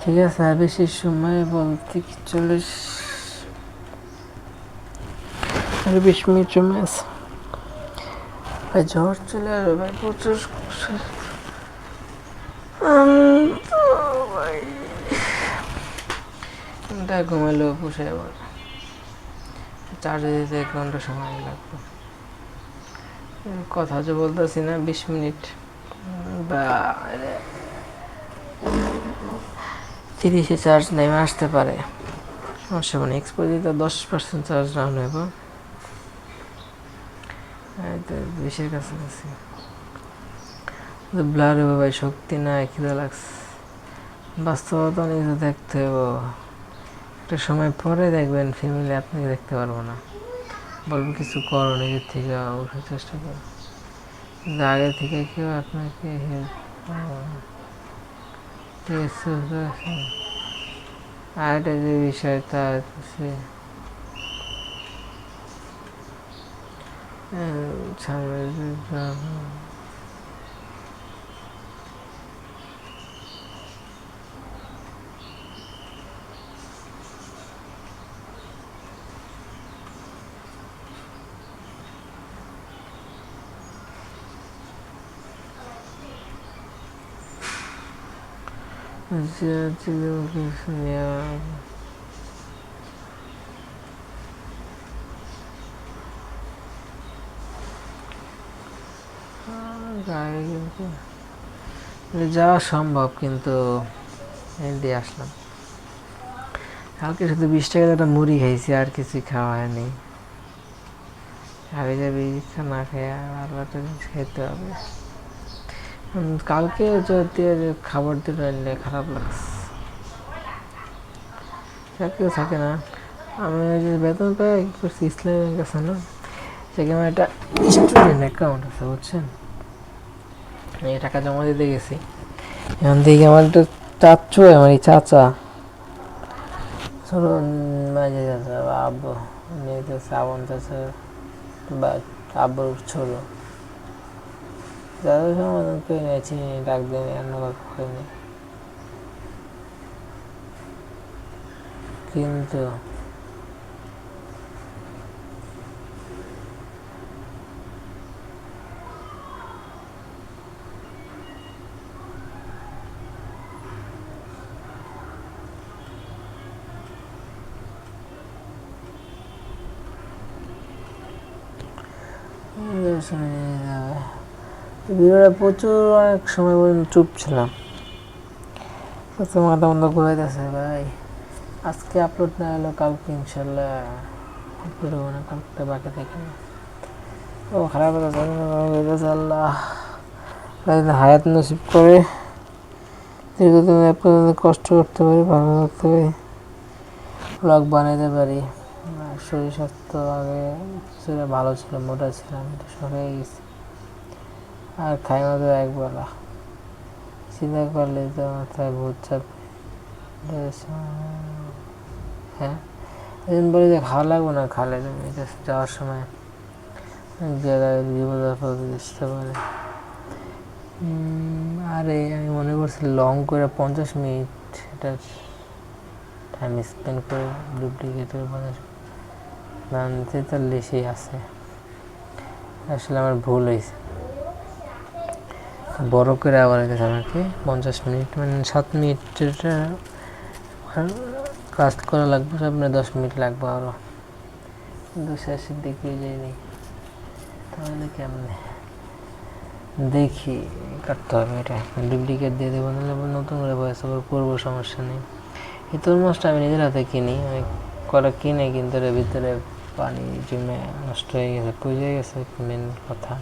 S1: ঠিক আছে। বেশি সময় বলতে 40-20 মিনিট সময় আছে ভাই। ঝড় চলে আসবে ভাই, প্রচুর ঘুমাইলেও পুষে আবার চার্জে দিতে 1 ঘন্টা সময় লাগবে। কথা যে বলতেছি না 20 মিনিট বা 30-এ চার্জ নেমে আসতে পারে, সমস্যা মানে এক্সপোজে তো 10% চার্জ ডাউন হইব, 20-এর কাছাকাছি। ব্লার হইব ভাই, শক্তি নাই, খিদা লাগছে। বাস্তবতা নিজে দেখতে হইব। একটা সময় পরে দেখবেন ফ্যামিলি আপনাকে দেখতে পারবো না, বলবো কিছু করো, নিজের থেকে ওঠার চেষ্টা করো। কিন্তু আগে থেকে কেউ আপনাকে হেল্প আর একটা যে বিষয় তা হচ্ছে যাওয়া সম্ভব, কিন্তু দিয়ে আসলাম কালকে শুধু 20 টাকার একটা মুড়ি খাইছি, আর কিছুই খাওয়া হয়নি। আগে যাবি না খেয়ে আর একটা জিনিস খেতে হবে। কালকে যদি খাবার দিলে আনলে খারাপ লাগছে, কেউ থাকে না। আমি ওই যে বেতন পাই করছি ইসলামের কাছে না, সেখানে আমার একটা স্টুডেন্ট অ্যাকাউন্ট আছে বুঝছেন, এই টাকা জমা দিতে গেছি। এখান থেকে আমার একটা চাচ্ছু, আমার এই চাচা ধরুন মাঝে চাচা বা আব্বু, শ্রাবণ চাচা বা আব্বুর ছোট যাদের সমাধান করে নিয়েছি, ডাক দিয়ে অন্য কথা হয়নি। কিন্তু ভিডিওটা প্রচুর অনেক সময় পর্যন্ত চুপ ছিলাম, মাথা বন্ধ ঘুরাইতেছে ভাই। আজকে আপলোড না হলো কালকে ইনশাল্লাহ আপলোড হবে না, কালকে বাকি থাকে না। ও খারাপ হয়েছে, আল্লাহ হায়াত নসিব করে দীর্ঘদিন কষ্ট করতে পারি, ভালো করতে পারি, ব্লগ বানাইতে পারি। শরীর স্বাস্থ্য আগে সেটা ভালো ছিল, মোটা ছিলাম, এটা সরে গেছি। আর খাই মতো একবেলা, চিন্তা করলে তো মাথায় ভূত চাপে। হ্যাঁ, এই বলি যে খাওয়া লাগবে না, খালে তুমি যাওয়ার সময় জায়গায় বিপদ আপদ আসতে পারে। আরে আমি মনে করছি লং করে 50 মিনিট এটা টাইম স্পেন্ড করে ডুপ্লিকেটের 43 আছে। আসলে আমার ভুল হয়েছে, বড় করে আবার গেছে আমাকে 50 মিনিট, মানে 7 মিনিটের কাজ করা লাগবে, আপনার 10 মিনিট লাগবে আরও, কিন্তু শেষের দিকে যাইনি। তাহলে কেমনে দেখি কাটতে হবে, এটা ডুপ্লিকেট দিয়ে দেবো, নাহলে নতুন করে ভয়েস ওভার করবো, সমস্যা নেই। এই তরমুজটা আমি নিজের হাতে কিনি, আমি কটা কিনে কিন্তু এর ভিতরে পানি জমে নষ্ট হয়ে গেছে, পুজে গেছে মেন কথা।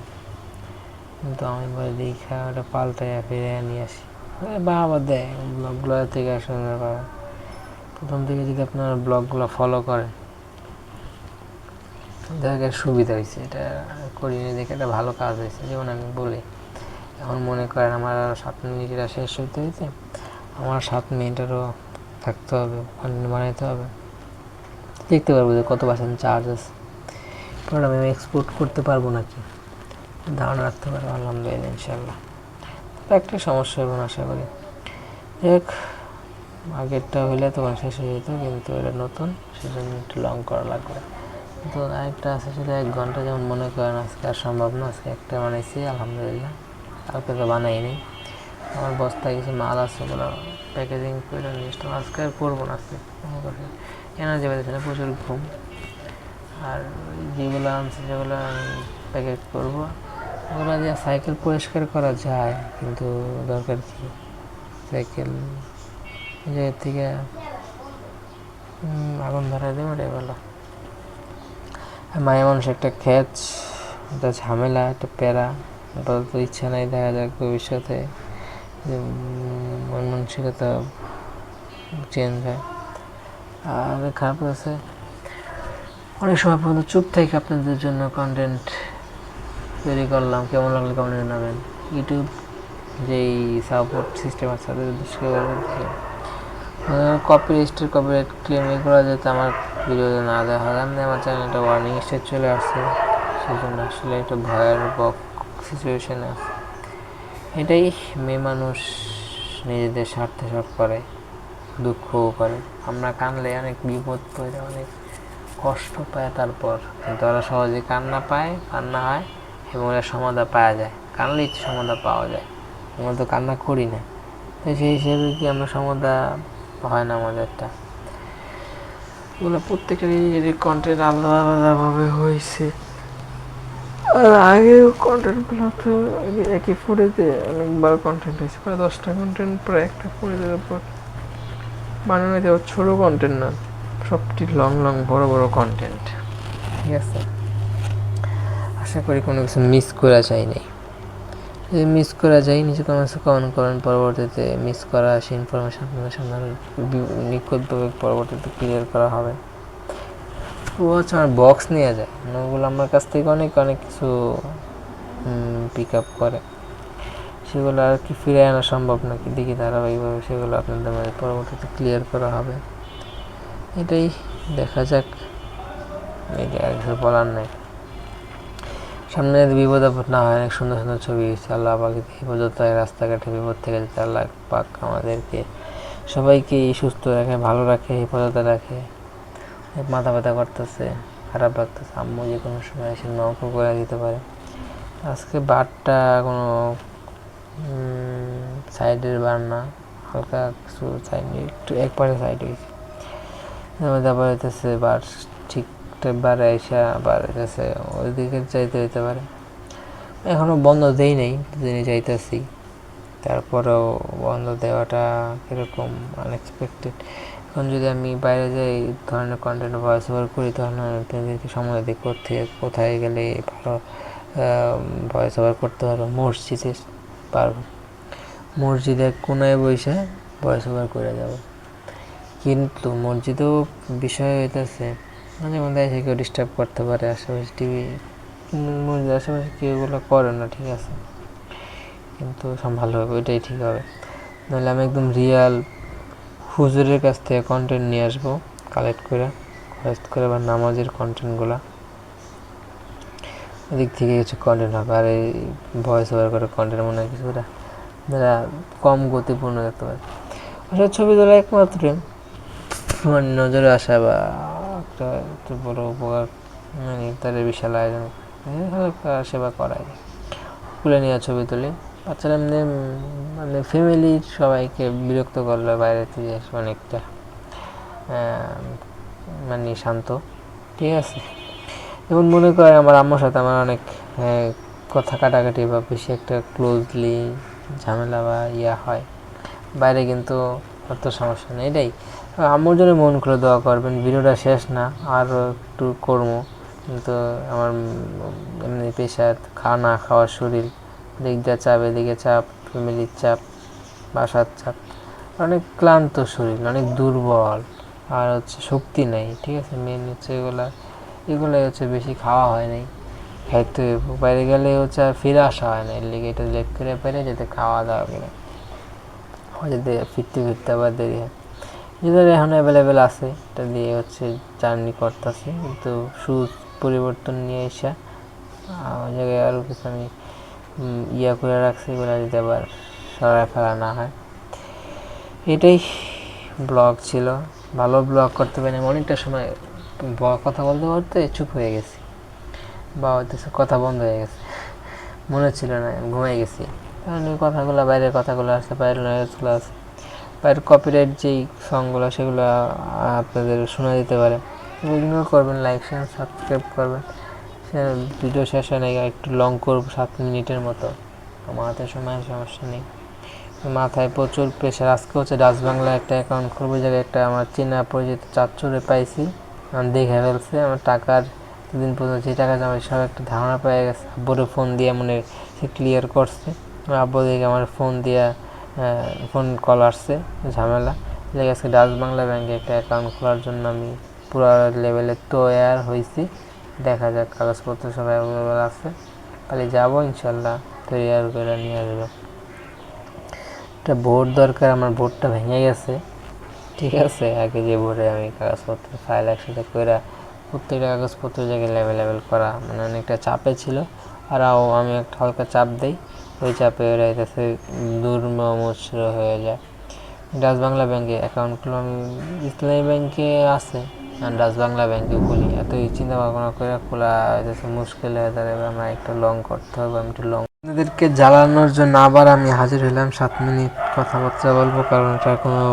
S1: কিন্তু আমি বলে দেখা ওটা পাল্টাইয়া ফিরে নিয়ে আসি, বাবা দেয় ব্লগগুলো থেকে আসলে পাবেন। প্রথম থেকে যদি আপনারা ব্লগগুলো ফলো করেন দেখে সুবিধা হয়েছে, এটা করিনি দেখে এটা ভালো কাজ হয়েছে। যেমন আমি বলি, এখন মনে করেন আমার 7 মিনিটের শেষ হইতে হইতে আমার 7 মিনিটেরও থাকতে হবে, কন্টেন্ট বানাইতে হবে, দেখতে পারবো যে কত % চার্জ আছে, পরে আমি এক্সপোর্ট করতে পারবো নাকি ধারণা রাখতে পারবো। আলহামদুলিল্লাহ ইনশাল্লাহ একটা সমস্যা হবে না আশা করি। দেখ আগেরটা হইলে তখন শেষ হয়ে যেত, কিন্তু এটা নতুন, সেজন্য একটু লং করা লাগবে। তো আরেকটা আছে সেটা 1 ঘন্টা, যেমন মনে করেন আজকে আর সম্ভব না, আজকে একটা বানাইছি আলহামদুলিল্লাহ, কালকে তো বানাইনি। আমার বস্তায় কিছু মাল আছে, ওগুলো প্যাকেজিং করে জিনিসটা আজকে আর করবো না। আজকে এনার্জি পাইতেছে না, প্রচুর ঘুম। আর যেগুলো আনছি সেগুলো প্যাকেট করবো, ওগুলো দিয়ে সাইকেল পরিষ্কার করা যায়, কিন্তু দরকার কি, সাইকেল জায়গা থেকে আগুন ধরাই দেবো, এটাই ভালো। মায়া মানুষ একটা খেচ, একটা ঝামেলা, একটা প্যারা, আপাতত ইচ্ছা নাই, দেখা যাক ভবিষ্যতে যে মন মানসিকতা চেঞ্জ হয়। আর খারাপ আছে অনেক সময় পর্যন্ত চুপ থেকে আপনাদের জন্য কন্টেন্ট তৈরি করলাম, কেমন লাগলো কমেন্টে জানাবেন। ইউটিউব যেই সাপোর্ট সিস্টেম আছে তাদের কপিরাইট ক্লেম এগুলো যাতে আমার ভিডিওতে না দেওয়া হয়। আমি আমার চ্যানেলটা ওয়ার্নিং স্টেজ চলে আসছে, সেই জন্য আসলে একটা ভয়াবহ সিচুয়েশানে আছে। এটাই মেয়ে মানুষ নিজেদের স্বার্থে সব করে, দুঃখও করে। আমরা কানলে অনেক বিপদ পড়ে, অনেক কষ্ট পায়, তারপর কিন্তু ওরা সহজে কান্না হয় এবং ওরা সমাধান পাওয়া যায়। কানলেই সমাধান পাওয়া যায়, আমরা তো কান্না করি না, তো সেই হিসেবে কি আমরা সমাধান হয় না আমাদেরটা। ওগুলো প্রত্যেকের কন্টেন্ট আলাদা আলাদাভাবে হয়েছে, আর আগেও কন্টেন্টগুলো তো একই ফুটেজে অনেকবার কন্টেন্ট হয়েছে, প্রায় 10টা কন্টেন্ট প্রায় একটা ফুটেজের উপর বানানো হয়েছে। ছোটো কন্টেন্ট না, সবটি লং বড় কন্টেন্ট, ঠিক আছে। আশা করি কোনো কিছু মিস করা যায় নাই, যদি মিস করা যায় নিচে কমেন্ট করেন, পরবর্তীতে মিস করা সেই ইনফরমেশান আপনাদের সামনে নিখুঁতভাবে পরবর্তীতে ক্লিয়ার করা হবে। ও আচ্ছা, আমার বক্স নিয়ে যায়, ওগুলো আমার কাছ থেকে অনেক কিছু পিক আপ করে, সেগুলো আর কি ফিরে আনা সম্ভব নাকি, দেখি ধারাবাহিকভাবে সেগুলো আপনাদের মাঝে পরবর্তীতে ক্লিয়ার করা হবে। এটাই দেখা যাক, এটা আর কিছু বলার নেই। সামনে বিপদ আপদ না হয়, অনেক সুন্দর সুন্দর ছবি আল্লাহ পাক বিপদ হয়, রাস্তাঘাটে বিপদ থেকে যাতে আল্লাহ পাক আমাদেরকে সবাইকে সুস্থ রাখে, ভালো রাখে, হেফাজতে রাখে। মাথা ব্যথা করতেছে, খারাপ লাগতেছে, আম্মু যে কোনো সময় এসে নৌকো করে দিতে পারে। আজকে বারটা কোনো সাইডের বার না, হালকা কিছু সাইড, একটু একবারে সাইড হয়েছে, তারপর হইতেছে বার ঠিক স্টেপ বারে এসে আবার গেছে ওইদিকে যাইতে হইতে পারে। এখনও বন্ধ দেই নেই, দুদিনে যাইতেছি, তারপরেও বন্ধ দেওয়াটা কীরকম আনএক্সপেক্টেড। এখন যদি আমি বাইরে যাই ধরনের কন্টেন্ট ভয়েস ওভার করি, তাহলে তাদেরকে সময় দিই কোথায় গেলে ভালো ভয়েস ওভার করতে পারবো। মসজিদে পারবো, মসজিদে কোনায় বসে ভয়েস ওভার করে যাব। কিন্তু মসজিদেও বিষয় হইতেছে মাঝে মধ্যে এসে কেউ ডিস্টার্ব করতে পারে, আশেপাশে টিভি, মসজিদের আশেপাশে কেউ এগুলো করে না, ঠিক আছে, কিন্তু ভালো হবে, ওইটাই ঠিক হবে। নাহলে আমি একদম রিয়াল হুজুরের কাছ থেকে কন্টেন্ট নিয়ে আসবো, কালেক্ট করে বা নামাজের কন্টেন্টগুলো, এদিক থেকে কিছু কন্টেন্ট হবে। আর এই ভয়েস ওভার করে কন্টেন্ট মনে হয় কিছুটা যারা কম গতিপূর্ণ দেখতে পারে। আসলে ছবি তোলা একমাত্র আমার নজরে আসা বা একটা বড় উপকার, মানে তাদের বিশাল আয়োজন সেবা করায়, খুলে নিয়ে ছবি তুলি। বাচ্চারা এমনি মানে ফ্যামিলির সবাইকে বিরক্ত করলে বাইরে থেকে অনেকটা মানে শান্ত, ঠিক আছে। যেমন মনে করে আমার আম্মুর সাথে আমার অনেক কথা কাটাকাটি বা বেশি একটা ক্লোজলি ঝামেলা বা হয় বাইরে, কিন্তু অত সমস্যা নেই। এটাই আম্মুর জন্য মন করে দোয়া করবেন। ভিডিওটা শেষ না, আরও একটু করবো, কিন্তু আমার এমনি প্রেশার, খাওয়ার শরীর, দিকটা চাপ, এদিকে চাপ, ফ্যামিলির চাপ, বাসার চাপ, অনেক ক্লান্ত শরীর, অনেক দুর্বল, আর শক্তি নেই, ঠিক আছে। মেন হচ্ছে এগুলোই বেশি খাওয়া হয় নাই, খাইতে বাইরে গেলে আর ফিরে আসা হয় না, এর লেগে এটা লেট করে পেরে যাতে খাওয়া দাওয়া করে যদি ফিরতে আবার দেরি হয়। যেটা এখন অ্যাভেলেবেল আছে, এটা দিয়ে জার্নি করতেছি, কিন্তু সুজ পরিবর্তন নিয়ে এসে ওই জায়গায় আরও কিছু আমি করে রাখছি, এগুলো যদি আবার সরাই ফেলা না হয়। এটাই ব্লগ ছিল, ভালো ব্লগ করতে পারি। অনেকটা সময় কথা বলতে চুপ হয়ে গেছি, বা হয়তো কথা বন্ধ হয়ে গেছে, মনে ছিল না, ঘুমাই গেছি। কারণ ওই কথাগুলো, বাইরের কথাগুলো আছে, বাইরের নয়েজগুলো আছে, বাইরের কপিরাইট যেই সংগুলো, সেগুলো আপনাদের শোনা দিতে পারে। ইগনোর করবেন, লাইক শেয়ার সাবস্ক্রাইব করবেন। ভিডিও শেষ হয় না, একটু লং করব 7 মিনিটের মতো, আমার হাতে সমস্যা নেই। মাথায় প্রচুর প্রেশার। আজকে ডাচ বাংলা একটা অ্যাকাউন্ট করবো, জায়গায় একটা আমার চেনা পরিচিত চাচ্চুরে পাইছি, আমি দেখে ফেলছে। আমার টাকার দুদিন পর্যন্ত যে টাকা জমা সব একটা ধারণা পেয়ে গেছে। আব্বুরে ফোন দিয়ে সে ক্লিয়ার করছে। আব্বু দেখে আমার ফোন কল আসছে, ঝামেলা লেগে। আজকে ডাচ বাংলা ব্যাংকে একটা অ্যাকাউন্ট খোলার জন্য আমি পুরো লেভেলে তৈয়ার হয়েছি। দেখা যাক, কাগজপত্র সব অ্যাভেলেবেল আছে, খালি যাবো, ইনশাল্লাহ তৈয়ার করে নিয়ে আসবো। একটা বোর্ড দরকার, আমার বোর্ডটা ভেঙে গেছে, ঠিক আছে। আগে যে বোর্ডে আমি কাগজপত্র ফাইল একসাথে করে প্রত্যেকটা কাগজপত্র জায়গায় লেভেল করা, মানে অনেকটা চাপে ছিল। আর আমি একটা হালকা চাপ দিই, ওই চাপে ওরা এটাতে দুর্মশ্র হয়ে যায়। ডাচ বাংলা ব্যাংকে অ্যাকাউন্ট খুলো, আমি ইসলামী ব্যাংকে আছে, ডাচ বাংলা ব্যাংকে খুলি। এত চিন্তা ভাবনা করে খোলা মুশকিল হয়ে দাঁড়াবে, আমার একটু লং করতে হবে। আমি একটু লং আপনাদেরকে জ্বালানোর জন্য আবার আমি হাজির হলাম। 7 মিনিট কথাবার্তা বলবো, কারণ এটা কোনো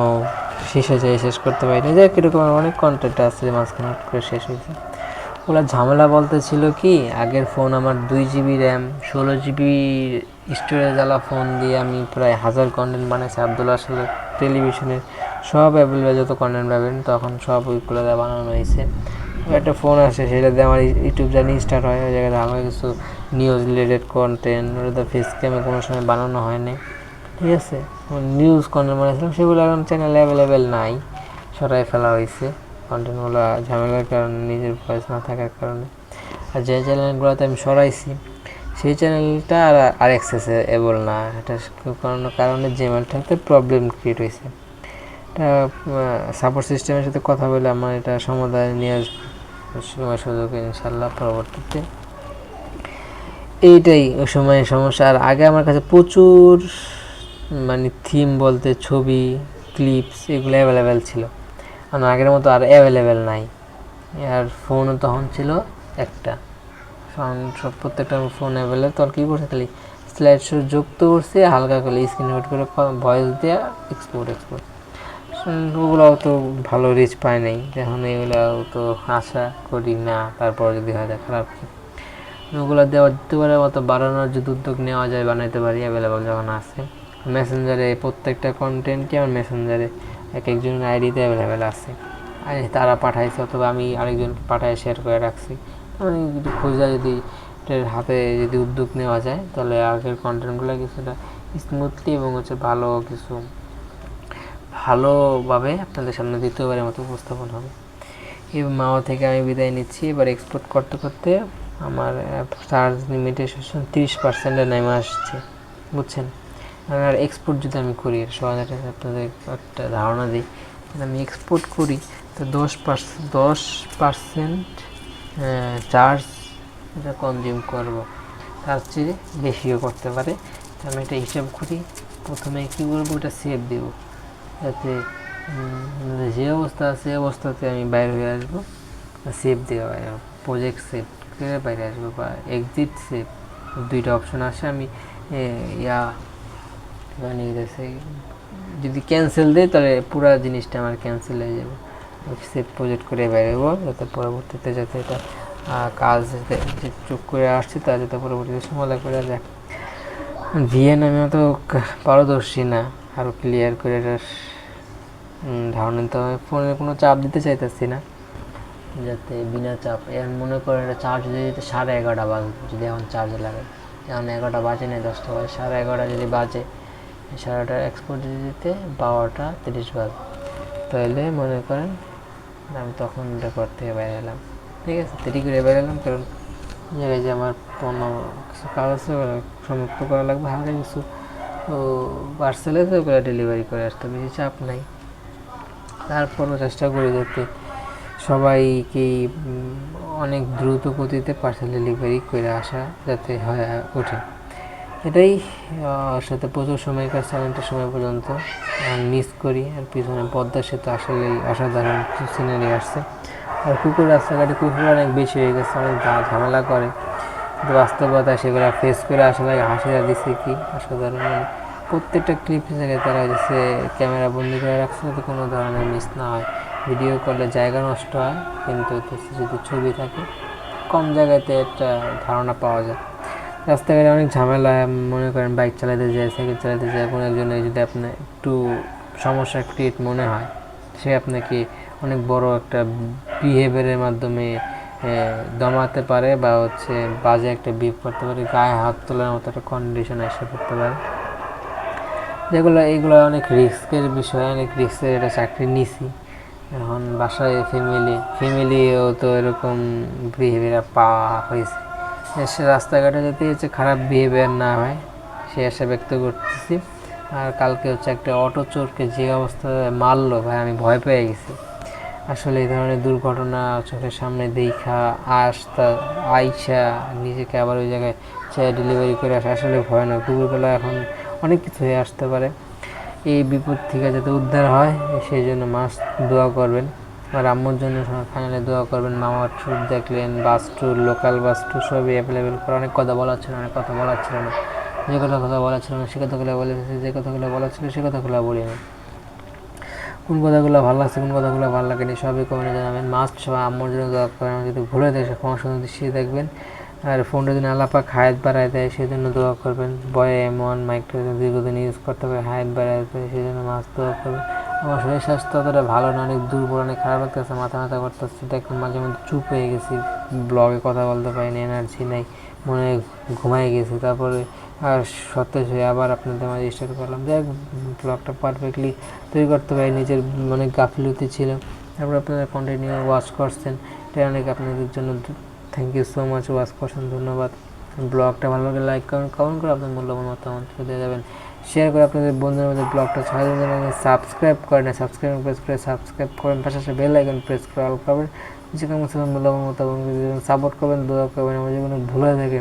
S1: শেষ করতে পারি না। যে কীরকম অনেক কন্টেন্ট আছে, মাঝখানে করে শেষ হয়েছে। ওরা ঝামেলা বলতে ছিল কি, আগের ফোন আমার 2 জিবি র্যাম, 16 জিবি স্টোরেজ আলা ফোন দিয়ে আমি প্রায় 1000 কন্টেন্ট বানাইছি। আবদুল্লাহ আসলে টেলিভিশনের সব অ্যাভেলেবেল যত কন্টেন্ট পাবেন তখন সব ওইগুলো দিয়ে বানানো হয়েছে। একটা ফোন আসে, সেটা দিয়ে আমার ইউটিউব জার্নি স্টার্ট হয়। ওই জায়গায় আমার কিছু নিউজ রিলেটেড কন্টেন্ট, ওটা ফেস ক্যামে কোনো সময় বানানো হয়নি, ঠিক আছে। নিউজ কন্টেন্ট বানাইছিলাম, সেগুলো এখন চ্যানেলে অ্যাভেলেবেল নাই, সরাই ফেলা হয়েছে কন্টেন্টগুলো ঝামেলার কারণে, নিজের ভয়েস না থাকার কারণে। আর যে চ্যানেলগুলোতে আমি সরাইছি সেই চ্যানেলটা আর অ্যাক্সেসেবল না, এটা কোনো কারণে জিমেলটাতে প্রবলেম ক্রিয়েট হয়েছে। এটা সাপোর্ট সিস্টেমের সাথে কথা বলে আমার এটা সমাধান নিয়ে আসবো সুযোগে, ইনশাল্লাহ পরবর্তীতে। এইটাই ওই সময়ের সমস্যা। আর আগে আমার কাছে প্রচুর মানে থিম বলতে ছবি, ক্লিপস, এগুলো অ্যাভেলেবেল ছিল, আর আগের মতো আর অ্যাভেলেবেল নাই। আর ফোনও তখন ছিল একটা, সব প্রত্যেকটা ফোন অ্যাভেলেবেল। তখন কী করছে, খালি স্লাইড শো যুক্ত করছে, হালকা করে স্ক্রিন রেকর্ড করে ভয়েস দিয়ে এক্সপোর্ট ওগুলোও তো ভালো রিচ পায় নাই, এখন এগুলাও তো আশা করি না, তারপর যদি হয় খারাপ কি ওগুলো দেওয়া দিতে পারে, অত বাড়ানোর যদি উদ্যোগ নেওয়া যায় বানাইতে পারি, অ্যাভেলেবল যখন আছে। মেসেঞ্জারে প্রত্যেকটা কন্টেন্টই আমার মেসেঞ্জারে এক একজনের আইডিতে অ্যাভেলেবেল আছে, আর তারা পাঠাইছে অথবা আমি আরেকজনকে পাঠায় শেয়ার করে রাখছি। আমি যদি খোঁজা যদি হাতে যদি উদ্যোগ নেওয়া যায় তাহলে আগের কন্টেন্টগুলো কিছুটা স্মুথলি এবং ভালো কিছু ভালোভাবে আপনাদের সামনে দ্বিতীয়বারের মতো উপস্থাপন হবে। এই মাওয়া থেকে আমি বিদায় নিচ্ছি। এবার এক্সপোর্ট করতে করতে আমার চার্জ লিমিটেশন 30% নেমে আসছে, বুঝছেন। আর এক্সপোর্ট যদি আমি করি সহজে আপনাদের একটা ধারণা দিই, আমি এক্সপোর্ট করি তো 10% চার্জ এটা কনজিউম করব, তার চেয়ে বেশিও করতে পারে। আমি এটা হিসাব করি, প্রথমে কী করবো, ওটা সেভ দেবো, যাতে যে অবস্থা আছে সেই অবস্থাতে আমি বাইরে হয়ে আসবো। সেভ দেওয়া প্রজেক্ট সেভ করে বাইরে আসবো, বা এক্সিট সেভ, দুইটা অপশন আসে। আমি বানিয়ে দিয়েছি, যদি ক্যান্সেল দেয় তাহলে পুরো জিনিসটা আমার ক্যান্সেল হয়ে যাবে। সেভ প্রজেক্ট করে বাইরে হবো, যাতে পরবর্তীতে যাতে এটা কাজ যাতে চুপ করে আসছে তা যাতে পরবর্তীতে সমাধান করে যায়। ভিএন আমি অত পারদর্শী না, আরও ক্লিয়ার করে এটা ধারণা নিতে হবে। ফোনে কোনো চাপ দিতে চাইতেছি না, যাতে বিনা চাপ। এখন মনে করেন এটা চার্জ দিতে 11:30 বাজবে, যদি এখন চার্জে লাগে, এখন 11টা বাজে না, 10টা বাজে, 11:30 যদি বাজে, 11:30 এক্সপোর্ট দিতে 12:30 বাজে, তাহলে মনে করেন আমি তখন রেকর্ড থেকে বাইরে এলাম, ঠিক আছে, দেরি করে বাইরে এলাম, কারণ জায়গায় যে আমার কিছু কাগজ সমাপ্ত করা লাগবে, হালকা কিছু পার্সেলে তো ওগুলো ডেলিভারি করে আসতে, বেশি চাপ নাই। তারপরও চেষ্টা করি যাতে সবাইকেই অনেক দ্রুত গতিতে পার্সেল ডেলিভারি করে আসা যাতে হয় ওঠে, এটাই। সাথে প্রচুর সময় কাছে 7টার সময় পর্যন্ত মিস করি। আর পিছনে পদ্মা সেতু আসলেই অসাধারণ কিছু সিনারি আসছে। আর কুকুর রাস্তাঘাটে কুকুর অনেক বেশি হয়ে গেছে, অনেক ঝামেলা করে, কিন্তু বাস্তবতায় সেগুলো ফেস করে আসলে হাসিরা দিচ্ছে কি অসাধারণ। প্রত্যেকটা ক্লিপ জায়গায় তারা হচ্ছে ক্যামেরা বন্দি করে রাখছে যাতে কোনো ধরনের মিস না হয়। ভিডিও করলে জায়গা নষ্ট হয়, কিন্তু যদি ছবি থাকে কম জায়গাতে একটা ধারণা পাওয়া যায়। রাস্তাঘাটে অনেক ঝামেলা, মনে করেন বাইক চালাতে যায়, সাইকেল চালাতে যায়, কোনো একজনের যদি আপনার একটু সমস্যা ক্রিয়েট মনে হয়, সে আপনাকে অনেক বড় একটা বিহেভিয়ারের মাধ্যমে দমাতে পারে, বা বাজে একটা বিহেভ করতে পারে, গায়ে হাত তোলার মতো একটা কন্ডিশন এসে পড়তে পারে, এইগুলো অনেক রিস্কের বিষয়, অনেক রিস্কের একটা চাকরি নিছি। এখন বাসায় ফ্যামিলিও তো এরকম বিহেভিয়ার পাওয়া হয়েছে, সে রাস্তাঘাটে যাতে খারাপ বিহেভিয়ার না হয় সে আশা ব্যক্ত করতেছি। আর কালকে একটা অটো চোরকে যে অবস্থায় মারলো, ভাই আমি ভয় পেয়ে গেছি। আসলে এই ধরনের দুর্ঘটনা চোখের সামনে দেখা আইসা নিজেকে আবার ওই জায়গায় ডেলিভারি করে আসা আসলে ভয়ানক। দুপুরবেলা এখন অনেক কিছু হয়ে আসতে পারে, এই বিপদ থেকে যাতে উদ্ধার হয় সেই জন্য মাস্ট দোয়া করবেন। আর আম্মুর জন্য ফাইনালি দোয়া করবেন। মামার ট্যুর দেখলেন, বাস ট্যুর, লোকাল বাস ট্যুর সবই অ্যাভেলেবেল করে। অনেক কথা বলার ছিল, অনেক কথা বলার ছিল না, যে কথা বলার ছিল না সে কথাগুলো বলেছি, যে কথাগুলো বলার ছিল সে কথাগুলো বলিনি। কোন কথাগুলো ভালো লাগছে, কোন কথাগুলো ভালো লাগেনি সবই কমেন্টে জানাবেন। মাস্ট সবাই আম্মুর জন্য দোয়া করেন, যদি ভুলে দেয় সে ক্ষমা সুন্দর দৃষ্টি দেখবেন। আর ফোনটা যদি আল্লাপাক হায়াত বাড়ায় দেয় সেজন্য দোয়া করবেন। বয়ে এমন মাইকটা দীর্ঘদিন ইউজ করতে পারে, হায়াত বাড়ায় দেয় সেজন্য মাস্ট দোয়া করবেন। আমার শরীর স্বাস্থ্য অতটা ভালো না, অনেক দুর্বল, অনেক খারাপ লাগতেছে, মাথা করতেছে, দেখুন মাঝে মধ্যে চুপ হয়ে গেছি, ব্লগে কথা বলতে পারিনি, এনার্জি নেই, মনে ঘুমাই গেছি। তারপরে আর সতেজ হয়ে আবার আপনাদের মাঝে স্টার্ট করলাম। যাই হোক, ব্লগটা পারফেক্টলি তৈরি করতে পারি, নিজের অনেক গাফিলতি ছিল, তারপর আপনারা কন্টিনিউ ওয়াচ করছেন, এটা অনেক আপনাদের জন্য thank you so much. Watch করছেন, ধন্যবাদ। ব্লগটা ভালো লাগে লাইক করেন, কমেন্ট করে আপনার মূল্যবান মতামত দিয়ে যাবেন, শেয়ার করে আপনাদের বন্ধুদের মধ্যে ব্লগটা ছড়িয়ে দেবেন। সাবস্ক্রাইব করেন, সাবস্ক্রাইব প্রেস করে সাবস্ক্রাইব করেন, পাশাপাশি বেল আইকন প্রেস করে অল করবেন, যে কোনো মূল্যবান মতামত সাপোর্ট করবেন, দোয়া করবেন। আমার যে কোনো ভুলে থাকে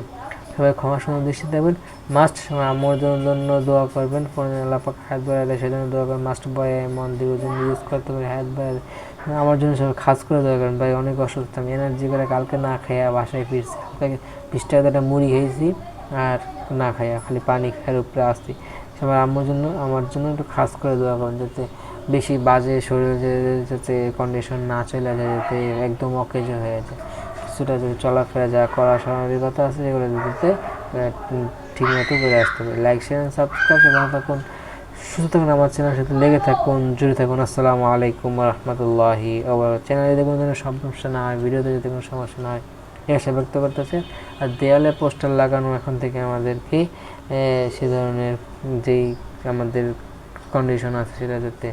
S1: সবাই ক্ষমা সুন্দর দৃষ্টি দেবেন। মাস্ট সময় আমার জন্য দোয়া করবেন, ফোনে আল্লাপাক হায়াত বাড়ালে সেজন্য দোয়া করবেন। মাস্ট বয়ে মন দীর্ঘদিন ইউজ করতে পারে, হায়াত বাড়ালে আমার জন্য সবাই খাস করে দোয়া করেন। ভাই অনেক অসুস্থ, আমি এনার্জি করে কালকে না খাইয়া বাসায় ফিরছি, 20 টাকা মুড়ি খেয়েছি আর না খাইয়া খালি পানি খাইয়ের উপরে আসছি। সবার আম্মুর জন্য আমার জন্য একটু খাস করে দোয়া করবেন, যাতে বেশি বাজে শরীরে যাতে কন্ডিশন না চলে যায়, যাতে একদম অকেজ হয়ে যায়, কিছুটা যদি চলাফেরা যা করার স্বাভাবিকতা আছে সেগুলো যাতে ঠিক মতো করে আসতে পারে। লাইক শেয়ার সাবস্ক্রাইব, ভালো থাকুন, সুস্থ থাকুন, আমার চ্যানেলের সাথে লেগে থাকুন, জুড়ে থাকুন। আসসালামু আলাইকুম রহমতুল্লাহি। আবার চ্যানেলে যদি কোনো ধরনের সমস্যা না হয়, ভিডিওতে যদি কোনো সমস্যা না হয়, এই আশা ব্যক্ত করতেছে। আর দেয়ালে পোস্টার লাগানো এখন থেকে আমাদেরকে সে ধরনের যেই আমাদের কন্ডিশন আছে সেটা যাতে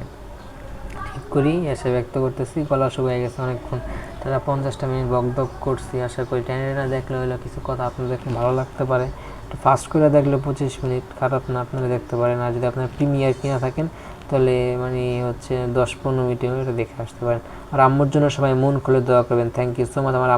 S1: ঠিক করি এসে ব্যক্ত করতেছি। গলা শুকিয়ে গেছে অনেকক্ষণ, তারা 50টা মিনিট বকবক করছি। আশা করি টেনে না দেখলে হইলো কিছু কথা আপনাদের ভালো লাগতে পারে। একটু ফাস্ট করে দেখলে 25 মিনিট খারাপ না, আপনারা দেখতে পারেন। আর যদি আপনার প্রিমিয়ার কিনা থাকেন তাহলে মানে হচ্ছে 10-15 মিনিটের এটা দেখে আসতে পারেন। আর আম্মুর জন্য সবাই মন খুলে দোয়া করবেন। Thank you so much. আমার